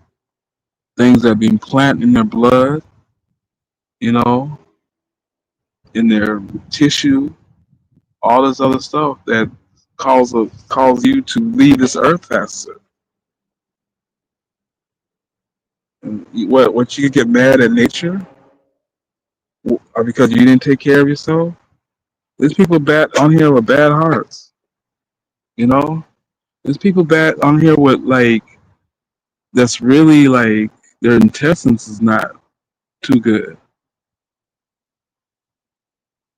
Speaker 2: Things that being planted in their blood, you know, in their tissue, all this other stuff that cause you to leave this earth faster. And what you get mad at nature? Or because you didn't take care of yourself? There's people bad on here with bad hearts. You know, there's people bad on here with like that's really like their intestines is not too good,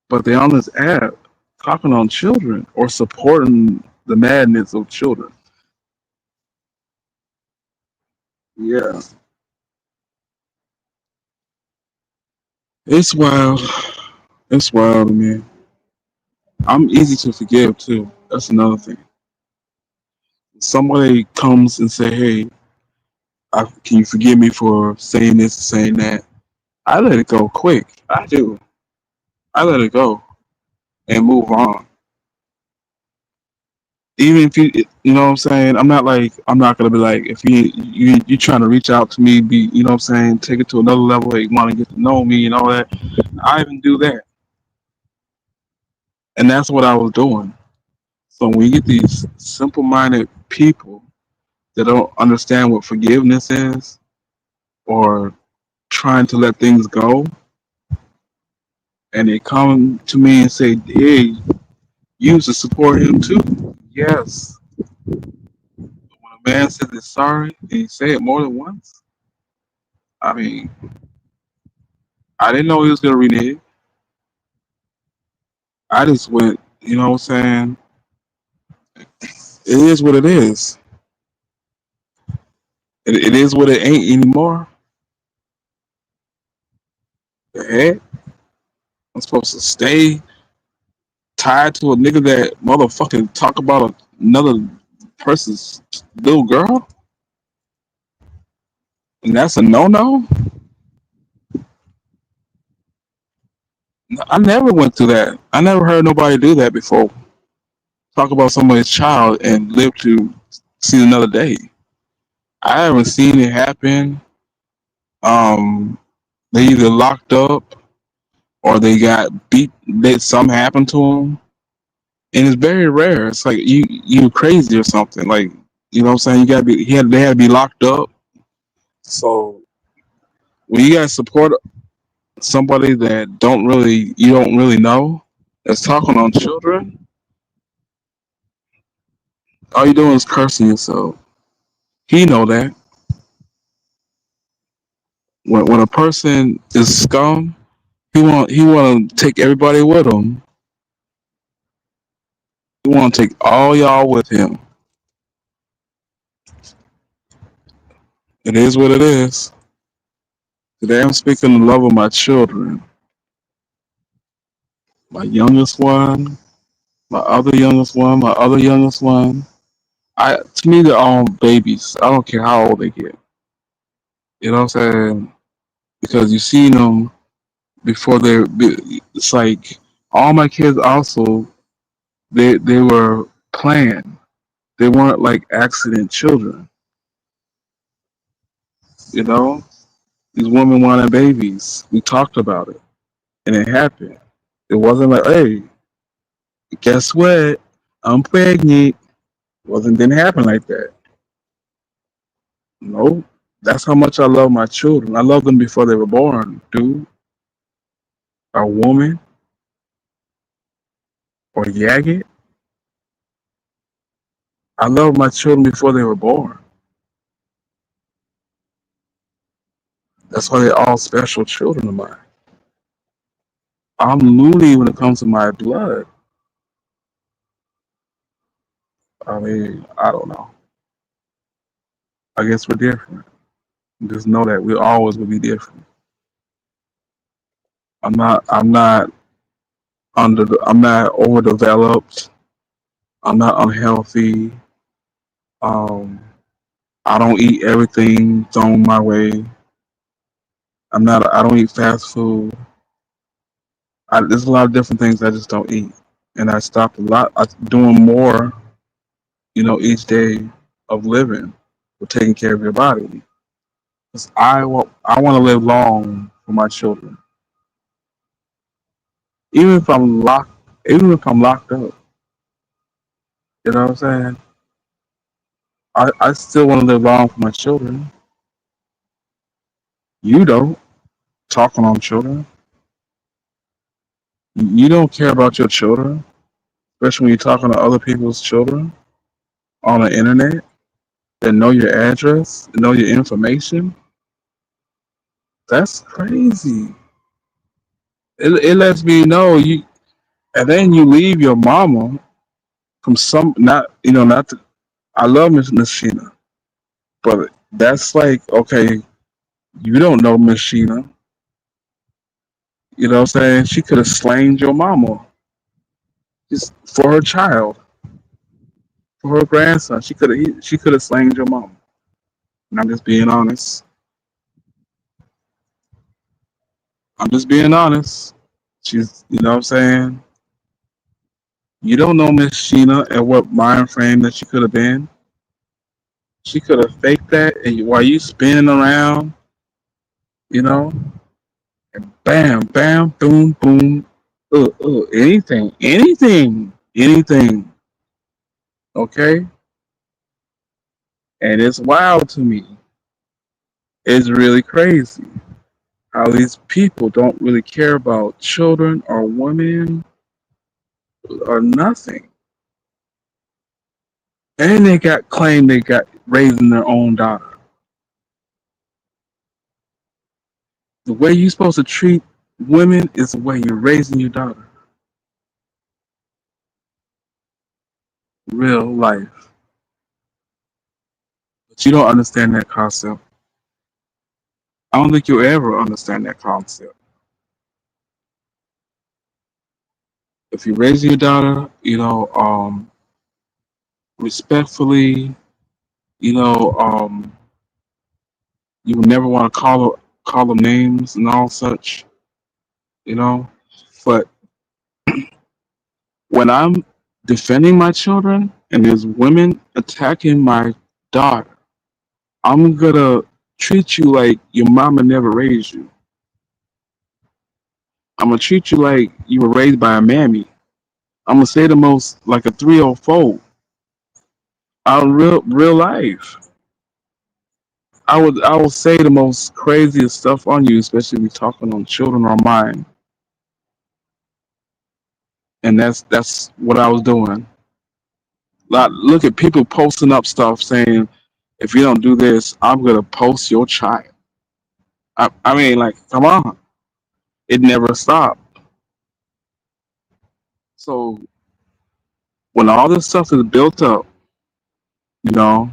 Speaker 2: but they on this app talking on children or supporting the madness of children. Yeah, it's wild. It's wild, man. I'm easy to forgive too. That's another thing. Somebody comes and say, "Hey, can you forgive me for saying this or saying that?" I let it go quick. I do. I let it go and move on. Even if you know what I'm saying. I'm not gonna be like, if you trying to reach out to me, be, you know what I'm saying, take it to another level. You want to get to know me and all that. I even do that, and that's what I was doing. So when you get these simple-minded people that don't understand what forgiveness is, or trying to let things go, and they come to me and say, "Hey, you used to support him too." Yes. When a man says he's sorry, and he say it more than once. I mean, I didn't know he was gonna renege. I just went, you know what I'm saying? It is what it is. It is what it ain't anymore. The heck? I'm supposed to stay tied to a nigga that motherfucking talk about another person's little girl? And that's a no no? I never went through that. I never heard nobody do that before. Talk about somebody's child and live to see another day. I haven't seen it happen. Um, they either locked up or they got beat. That something happened to them, and it's very rare. It's like you crazy or something. Like, you know what I'm saying. You gotta be. They had to be locked up. So when you guys support somebody that you don't really know, that's talking on children, all you doing is cursing yourself. He know that when a person is scum, he want to take everybody with him. He want to take all y'all with him. It is what it is. Today I'm speaking the love of my children. My youngest one, my other youngest one, my other youngest one. To me they're all babies. I don't care how old they get. You know what I'm saying? Because you seen them before it's like all my kids also they were planned. They weren't like accident children. You know, these women wanted babies. We talked about it, and it happened. It wasn't like, hey, guess what? I'm pregnant. Wasn't didn't happen like that. No, that's how much I love my children. I love them before they were born, dude, or woman, or yagget. I love my children before they were born. That's why they're all special children of mine. I'm loony when it comes to my blood. I mean, I don't know. I guess we're different. Just know that we always will be different. I'm not I'm not overdeveloped. I'm not unhealthy. Um, I don't eat everything thrown my way. I don't eat fast food. There's a lot of different things I just don't eat. And I stopped a lot. I'm doing more, each day of living with taking care of your body. 'Cause I want to live long for my children. Even if I'm locked, even if I'm locked up, you know what I'm saying? I still want to live long for my children. You don't talking on children. You don't care about your children, especially when you're talking to other people's children on the internet that know your address, know your information. That's crazy. It lets me know you, and then you leave your mama from some not not. To, I love Miss Sheena, but that's like okay, you don't know Miss Sheena. You know what I'm saying? She could have slain your mama just for her child, for her grandson. She could have slain your mama. And I'm just being honest. I'm just being honest. She's, you know what I'm saying? You don't know Miss Sheena and what mind frame that she could have been. She could have faked that, and while you spinning around, you know, and bam, bam, boom, boom, anything, anything, anything. Okay, and it's wild to me. It's really crazy how these people don't really care about children or women or nothing, and they got claimed they got raising their own daughter. The way you're supposed to treat women is the way you're raising your daughter. Real life. But you don't understand that concept. I don't think you'll ever understand that concept. If you're raising your daughter, respectfully, you know, you would never want to call them names and all such, you know. But when I'm defending my children and there's women attacking my daughter, I'm gonna treat you like your mama never raised you. I'm gonna treat you like you were raised by a mammy. I'm gonna say the most like a 304 out in real life. I will say the most craziest stuff on you, especially if we're talking on children or mine. And that's what I was doing. Like, look at people posting up stuff saying, if you don't do this, I'm gonna post your child. I mean, like, come on, it never stopped. So when all this stuff is built up, you know,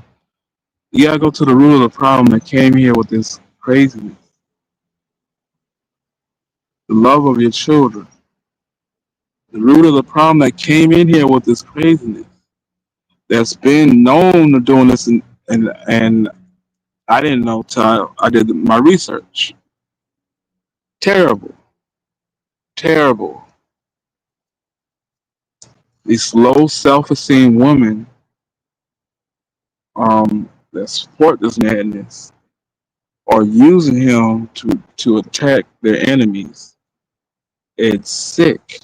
Speaker 2: you gotta go to the root of the problem that came here with this craziness, the love of your children. The root of the problem that came in here with this craziness that's been known to doing this, and I didn't know till I did my research. Terrible, terrible. These low self-esteem women that support this madness are using him to attack their enemies. It's sick.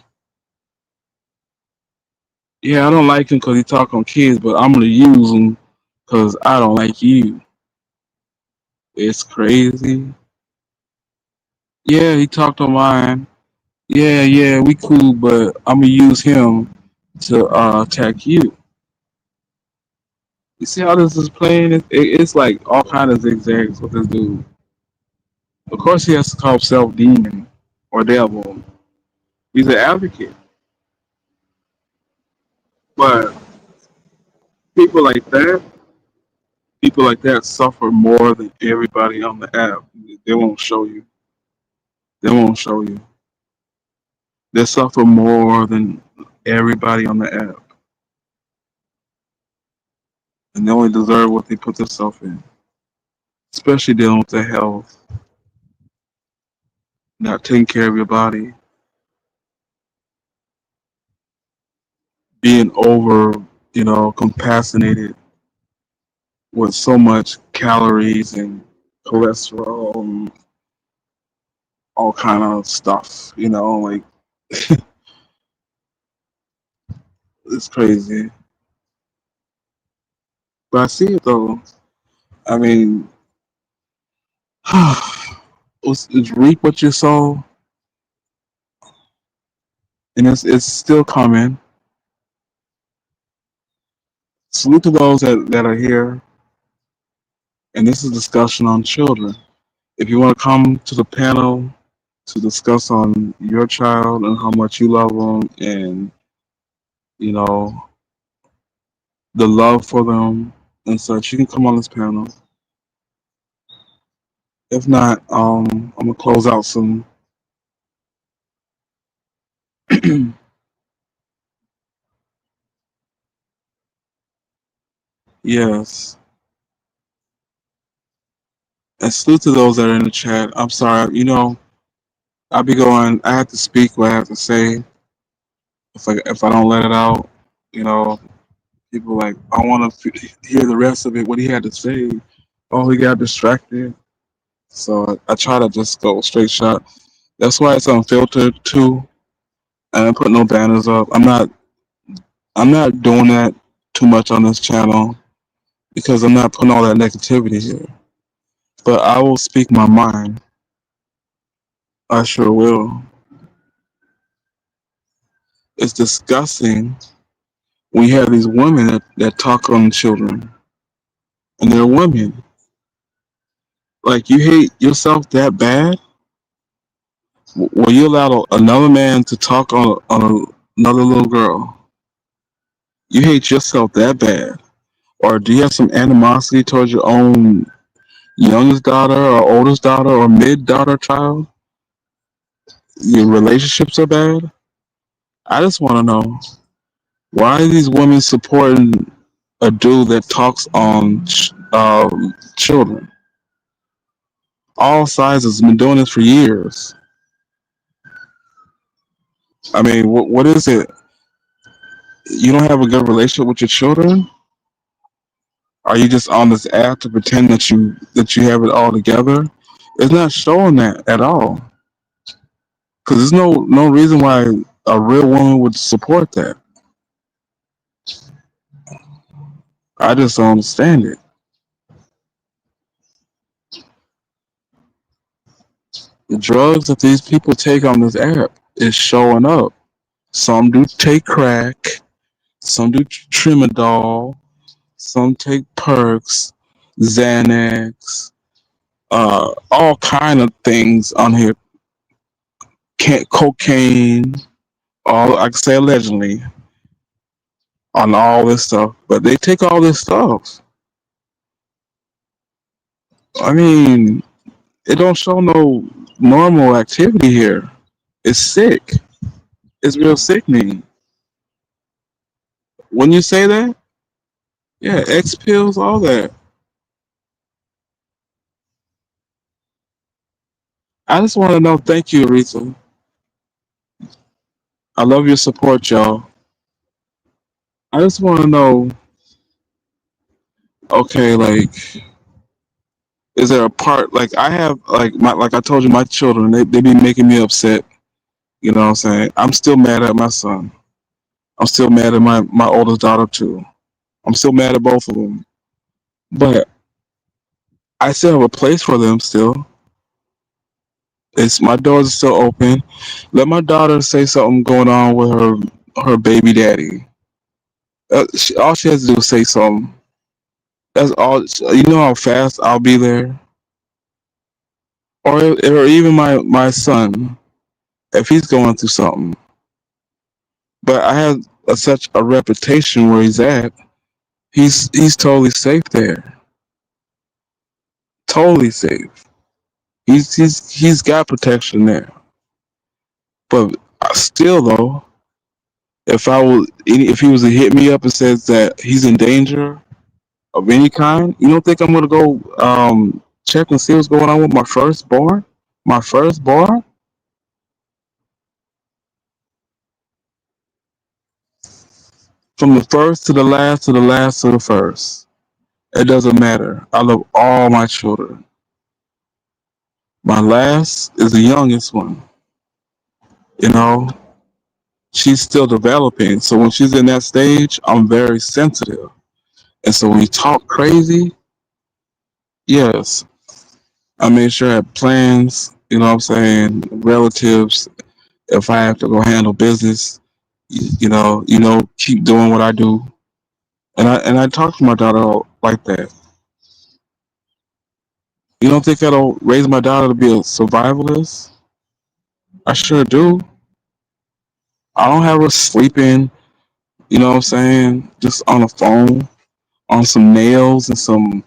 Speaker 2: Yeah, I don't like him because he talk on kids, but I'm gonna use him because I don't like you. It's crazy. Yeah, he talked on mine. Yeah, yeah, we cool, but I'm gonna use him to attack you. You see how this is playing? It's like all kind of zigzags with this dude. Of course, he has to call himself demon or devil. He's an advocate, but people like that, people like that suffer more than everybody on the app. They won't show you. They won't show you. They suffer more than everybody on the app, and they only deserve what they put themselves in. Especially dealing with their health, not taking care of your body, being over, compassionated with so much calories and cholesterol and all kind of stuff. Like it's crazy. But I see it though. I mean, it's reap what you sow. and it's still coming. Salute to those that are here, and this is discussion on children. If you want to come to the panel to discuss on your child and how much you love them, and you know the love for them and such, you can come on this panel. If not, I'm gonna close out some. Yes, and salute to those that are in the chat. I'm sorry, I'll be going. I have to speak what I have to say. If I don't let it out, you know, people like I want to hear the rest of it. What he had to say. Oh, he got distracted. So I try to just go straight shot. That's why it's unfiltered too. I don't put no banners up. I'm not doing that too much on this channel because I'm not putting all that negativity here. But I will speak my mind. I sure will. It's disgusting when you have these women that talk on children, and they're women. Like, you hate yourself that bad? Well, you allow another man to talk another little girl. You hate yourself that bad? Or do you have some animosity towards your own youngest daughter or oldest daughter or mid daughter child? Your relationships are bad? I just want to know, why are these women supporting a dude that talks on children? All sizes, been doing this for years. I mean, what is it? You don't have a good relationship with your children? Are you just on this app to pretend that you have it all together? It's not showing that at all. Because there's no reason why a real woman would support that. I just don't understand it. The drugs that these people take on this app is showing up. Some do take crack, some do Trimadol, some take perks, Xanax, all kind of things on here. Cocaine, all I can say allegedly on all this stuff, but they take all this stuff. I mean, it don't show no normal activity here. It's sick. It's real sickening. When you say that, yeah, X pills, all that. I just want to know. Thank you, Aretha. I love your support, y'all. I just want to know. Okay, like, is there a part like I have like I told you, my children they be making me upset. You know what I'm saying? I'm still mad at my son. I'm still mad at my oldest daughter too. I'm still mad at both of them. But I still have a place for them still. It's my doors are still open. Let my daughter say something going on with her baby daddy. All she has to do is say something. That's all. You know how fast I'll be there. Or even my son, if he's going through something. But I have such a reputation where he's at. He's totally safe there. Totally safe. He's got protection there. But still though, if he was to hit me up and says that he's in danger of any kind, you don't think I'm gonna go check and see what's going on with my firstborn? My firstborn? From the first to the last to the last to the first. It doesn't matter. I love all my children. My last is the youngest one. You know, she's still developing. So when she's in that stage, I'm very sensitive. And so when you talk crazy, yes, I made sure I had plans, you know what I'm saying, relatives, If I have to go handle business, keep doing what I do. And I talk to my daughter like that. You don't think I don't raise my daughter to be a survivalist? I sure do. I don't have her sleeping, what I'm saying, just on a phone, on some nails and some,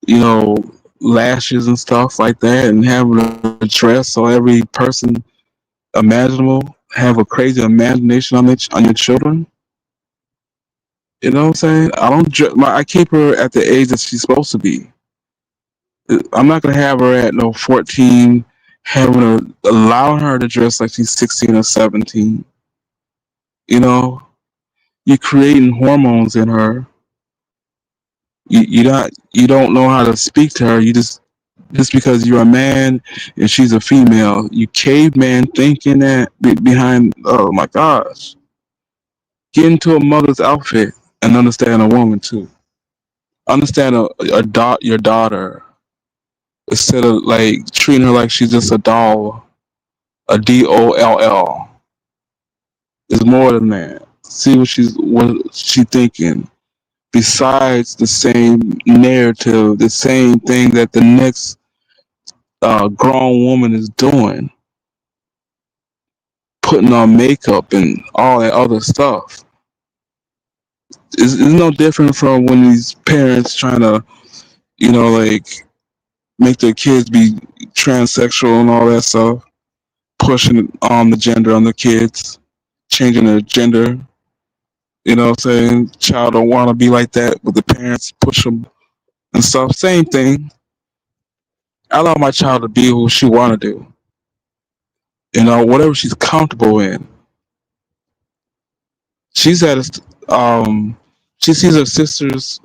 Speaker 2: you know, lashes and stuff like that, and having a dress so every person imaginable have a crazy imagination on your children. You know what I'm saying? I keep her at the age that she's supposed to be. I'm not gonna have her at no 14, allowing her to dress like she's 16 or 17. You know, you're creating hormones in her. You don't know how to speak to her. You just because you're a man and she's a female, you caveman thinking that behind. Oh my gosh, get into a mother's outfit and understand a woman too. Understand your daughter instead of like treating her like she's just a doll, a doll. Is more than that. See what she thinking. Besides the same narrative, the same thing that the next grown woman is doing, putting on makeup and all that other stuff. It's no different from when these parents trying to, like make their kids be transsexual and all that stuff, pushing on the gender on the kids, changing their gender. You know what I'm saying? Child don't want to be like that, but the parents push them and stuff. Same thing. I allow my child to be who she want to do. Whatever she's comfortable in. She's at she sees her sisters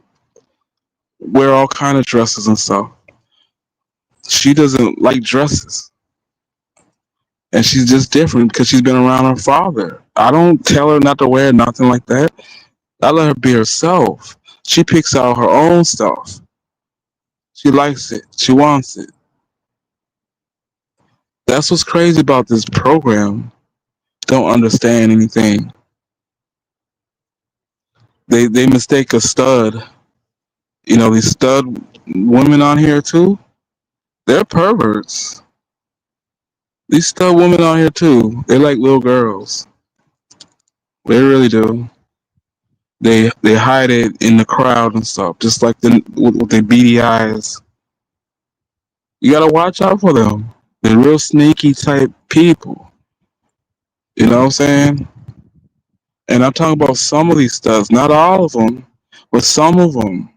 Speaker 2: wear all kind of dresses and stuff. She doesn't like dresses, and she's just different because she's been around her father. I don't tell her not to wear nothing like that. I let her be herself. She picks out her own stuff. She likes it. She wants it. That's what's crazy about this program. Don't understand anything. They mistake a stud. These stud women on here too. They're perverts. These stud women on here too. They like little girls. They really do. They hide it in the crowd and stuff, just like with their beady eyes. You gotta watch out for them. They're real sneaky type people. You know what I'm saying? And I'm talking about some of these studs, not all of them, but some of them.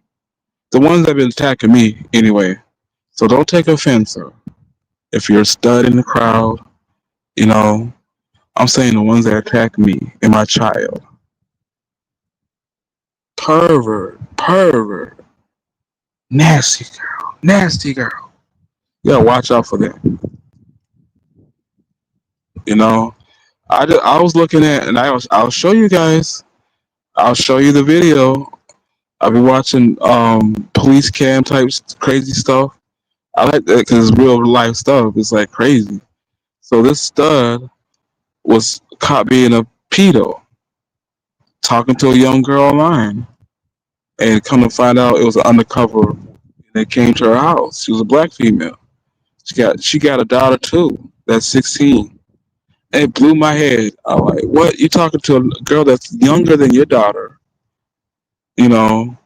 Speaker 2: The ones that have been attacking me anyway. So don't take offense, sir. If you're a stud in the crowd, you know, I'm saying the ones that attack me and my child. Pervert, nasty girl. You gotta watch out for them. You know, I was looking at, and I'll show you guys. I'll show you the video. I'll be watching police cam type crazy stuff. I like that because it's real life stuff. It's like crazy. So this stud was caught being a pedo, talking to a young girl online, and come to find out it was an undercover. They came to her house. She was a black female. She got a daughter too. That's 16. And it blew my head. I'm like, what? You talking to a girl that's younger than your daughter? You know,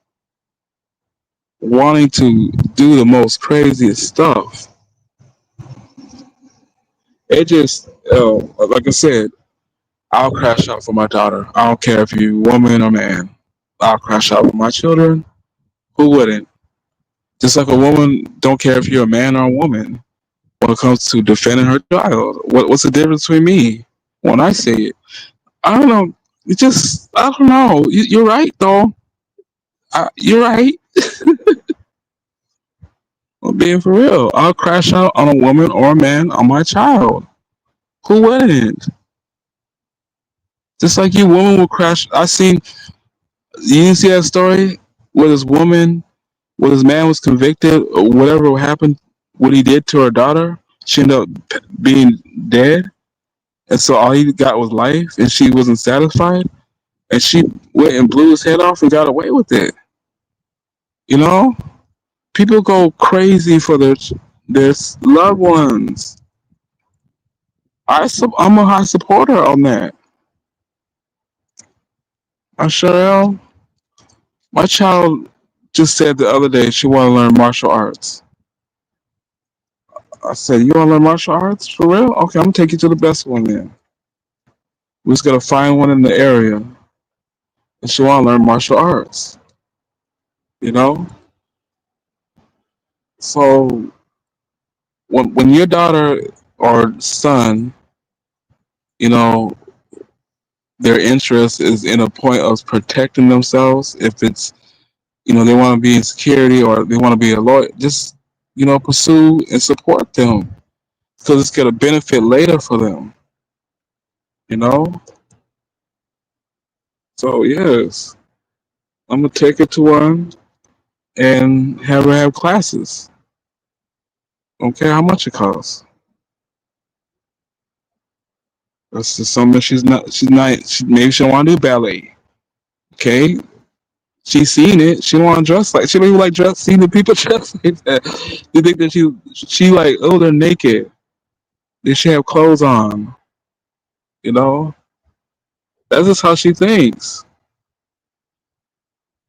Speaker 2: wanting to do the most craziest stuff. It just, like I said, I'll crash out for my daughter. I don't care if you woman or man. I'll crash out for my children. Who wouldn't? Just like a woman don't care if you're a man or a woman when it comes to defending her child. What's the difference between me when I say it? I don't know. I don't know. You're right, though. You're right. I'm being for real. I'll crash out on a woman or a man on my child. Who wouldn't? Just like you, woman will crash. You didn't see that story where where this man was convicted, or whatever happened, what he did to her daughter. She ended up being dead, and so all he got was life, and she wasn't satisfied, and she went and blew his head off and got away with it. You know, people go crazy for their loved ones. I'm a high supporter on that. I sure am. My child just said the other day she want to learn martial arts. I said, "You want to learn martial arts for real? Okay, I'm gonna take you to the best one then. We're just gonna find one in the area, and she want to learn martial arts. You know, so when your daughter or son, you know, their interest is in a point of protecting themselves, if it's they want to be in security or they want to be a lawyer, just pursue and support them because it's gonna benefit later for them. You know, so yes, I'm gonna take her to one and have her have classes. Don't care how much it costs. That's just something she's not. She's not. Maybe she don't want to do ballet. Okay, she's seen it. She don't want to dress like. She don't even like dress. Seeing the people dress like that. You think that she like, oh, they're naked. They should have clothes on. You know, that's just how she thinks.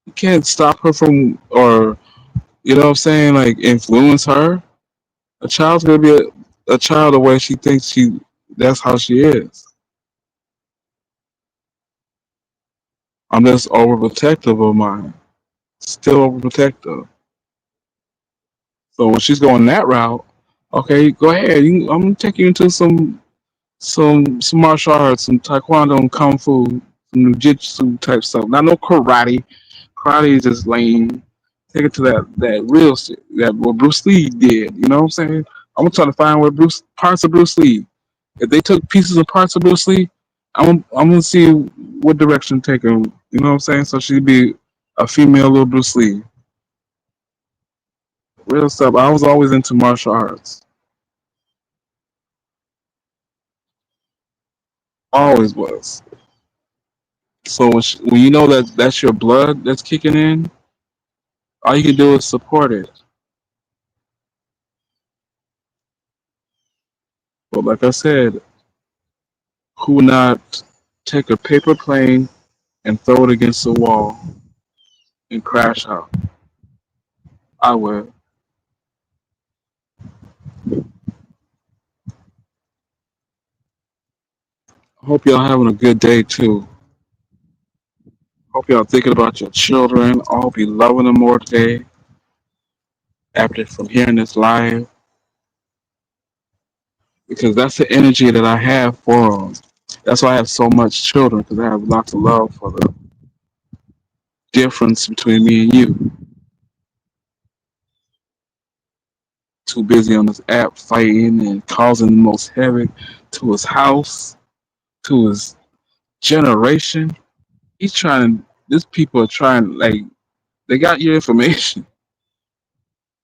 Speaker 2: You can't stop her from, or what I'm saying, like influence her. A child's gonna be a child the way she thinks that's how she is. I'm just overprotective of mine. Still overprotective. So when she's going that route, okay, go ahead. I'm gonna take you into some martial arts, some taekwondo and kung fu, some jiu-jitsu type stuff. Not no karate. Karate is just lame. Take it to that real shit, that what Bruce Lee did. You know what I'm saying? I'm trying to find where Bruce parts of Bruce Lee. If they took pieces and parts of Bruce Lee, I'm gonna see what direction to take him. You know what I'm saying? So she'd be a female little Bruce Lee. Real stuff. I was always into martial arts. Always was. So when you know that that's your blood that's kicking in, all you can do is support it. But like I said, who would not take a paper plane and throw it against the wall and crash out? I would. Hope y'all having a good day too. Hope y'all thinking about your children. I hope you loving them more today after from hearing this live because that's the energy that I have for them. That's why I have so much children because I have lots of love for them. Difference between me and you. Too busy on this app fighting and causing the most havoc to his house, to his generation. He's trying. These people are trying. Like they got your information.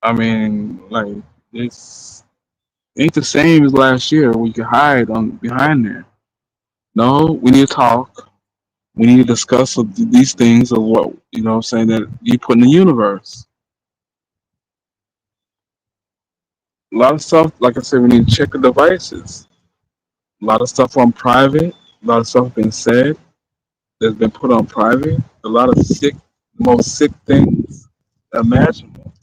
Speaker 2: I mean, like it's ain't the same as last year where you could hide on behind there. No, we need to talk. We need to discuss these things of what I'm saying that you put in the universe. A lot of stuff, like I said, we need to check the devices. A lot of stuff on private. A lot of stuff been said that's been put on private. A lot of most sick things imaginable.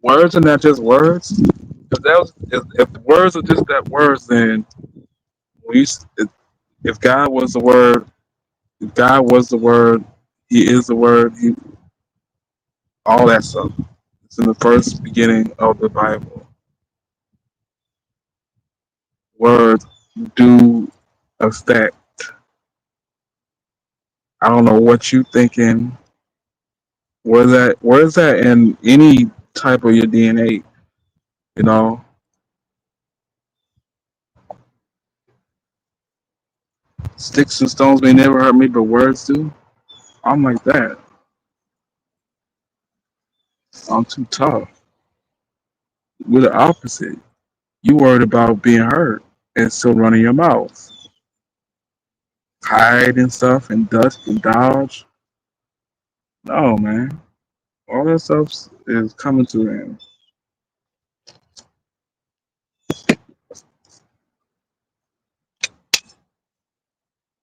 Speaker 2: Words are not just words. If words are just that words, then if God was the word, if God was the word, He is the word. All that stuff. It's in the first beginning of the Bible. Words do affect. I don't know what you thinking. Where's that in any type of your DNA? You know, sticks and stones may never hurt me, but words do. I'm like that. I'm too tough. We're the opposite. You worried about being hurt. and still running your mouth, hide and stuff and duck and dodge. No, man. All that stuff is coming to an end.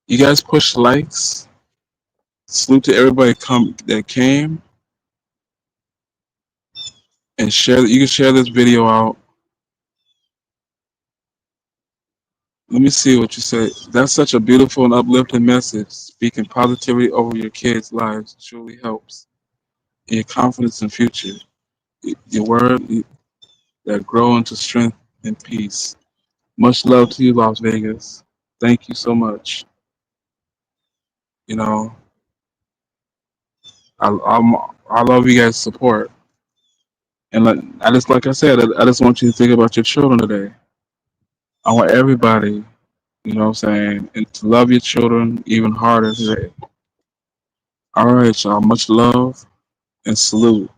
Speaker 2: You guys push likes. Salute to everybody that came and share. You can share this video out. Let me see what you say. That's such a beautiful and uplifting message. Speaking positivity over your kids' lives truly helps in your confidence and future. Your word that grow into strength and peace. Much love to you, Las Vegas. Thank you so much. You know, I'm I love you guys' support. And like I said, I just want you to think about your children today. I want everybody, you know what I'm saying, and to love your children even harder today. All right, y'all. Much love and salute.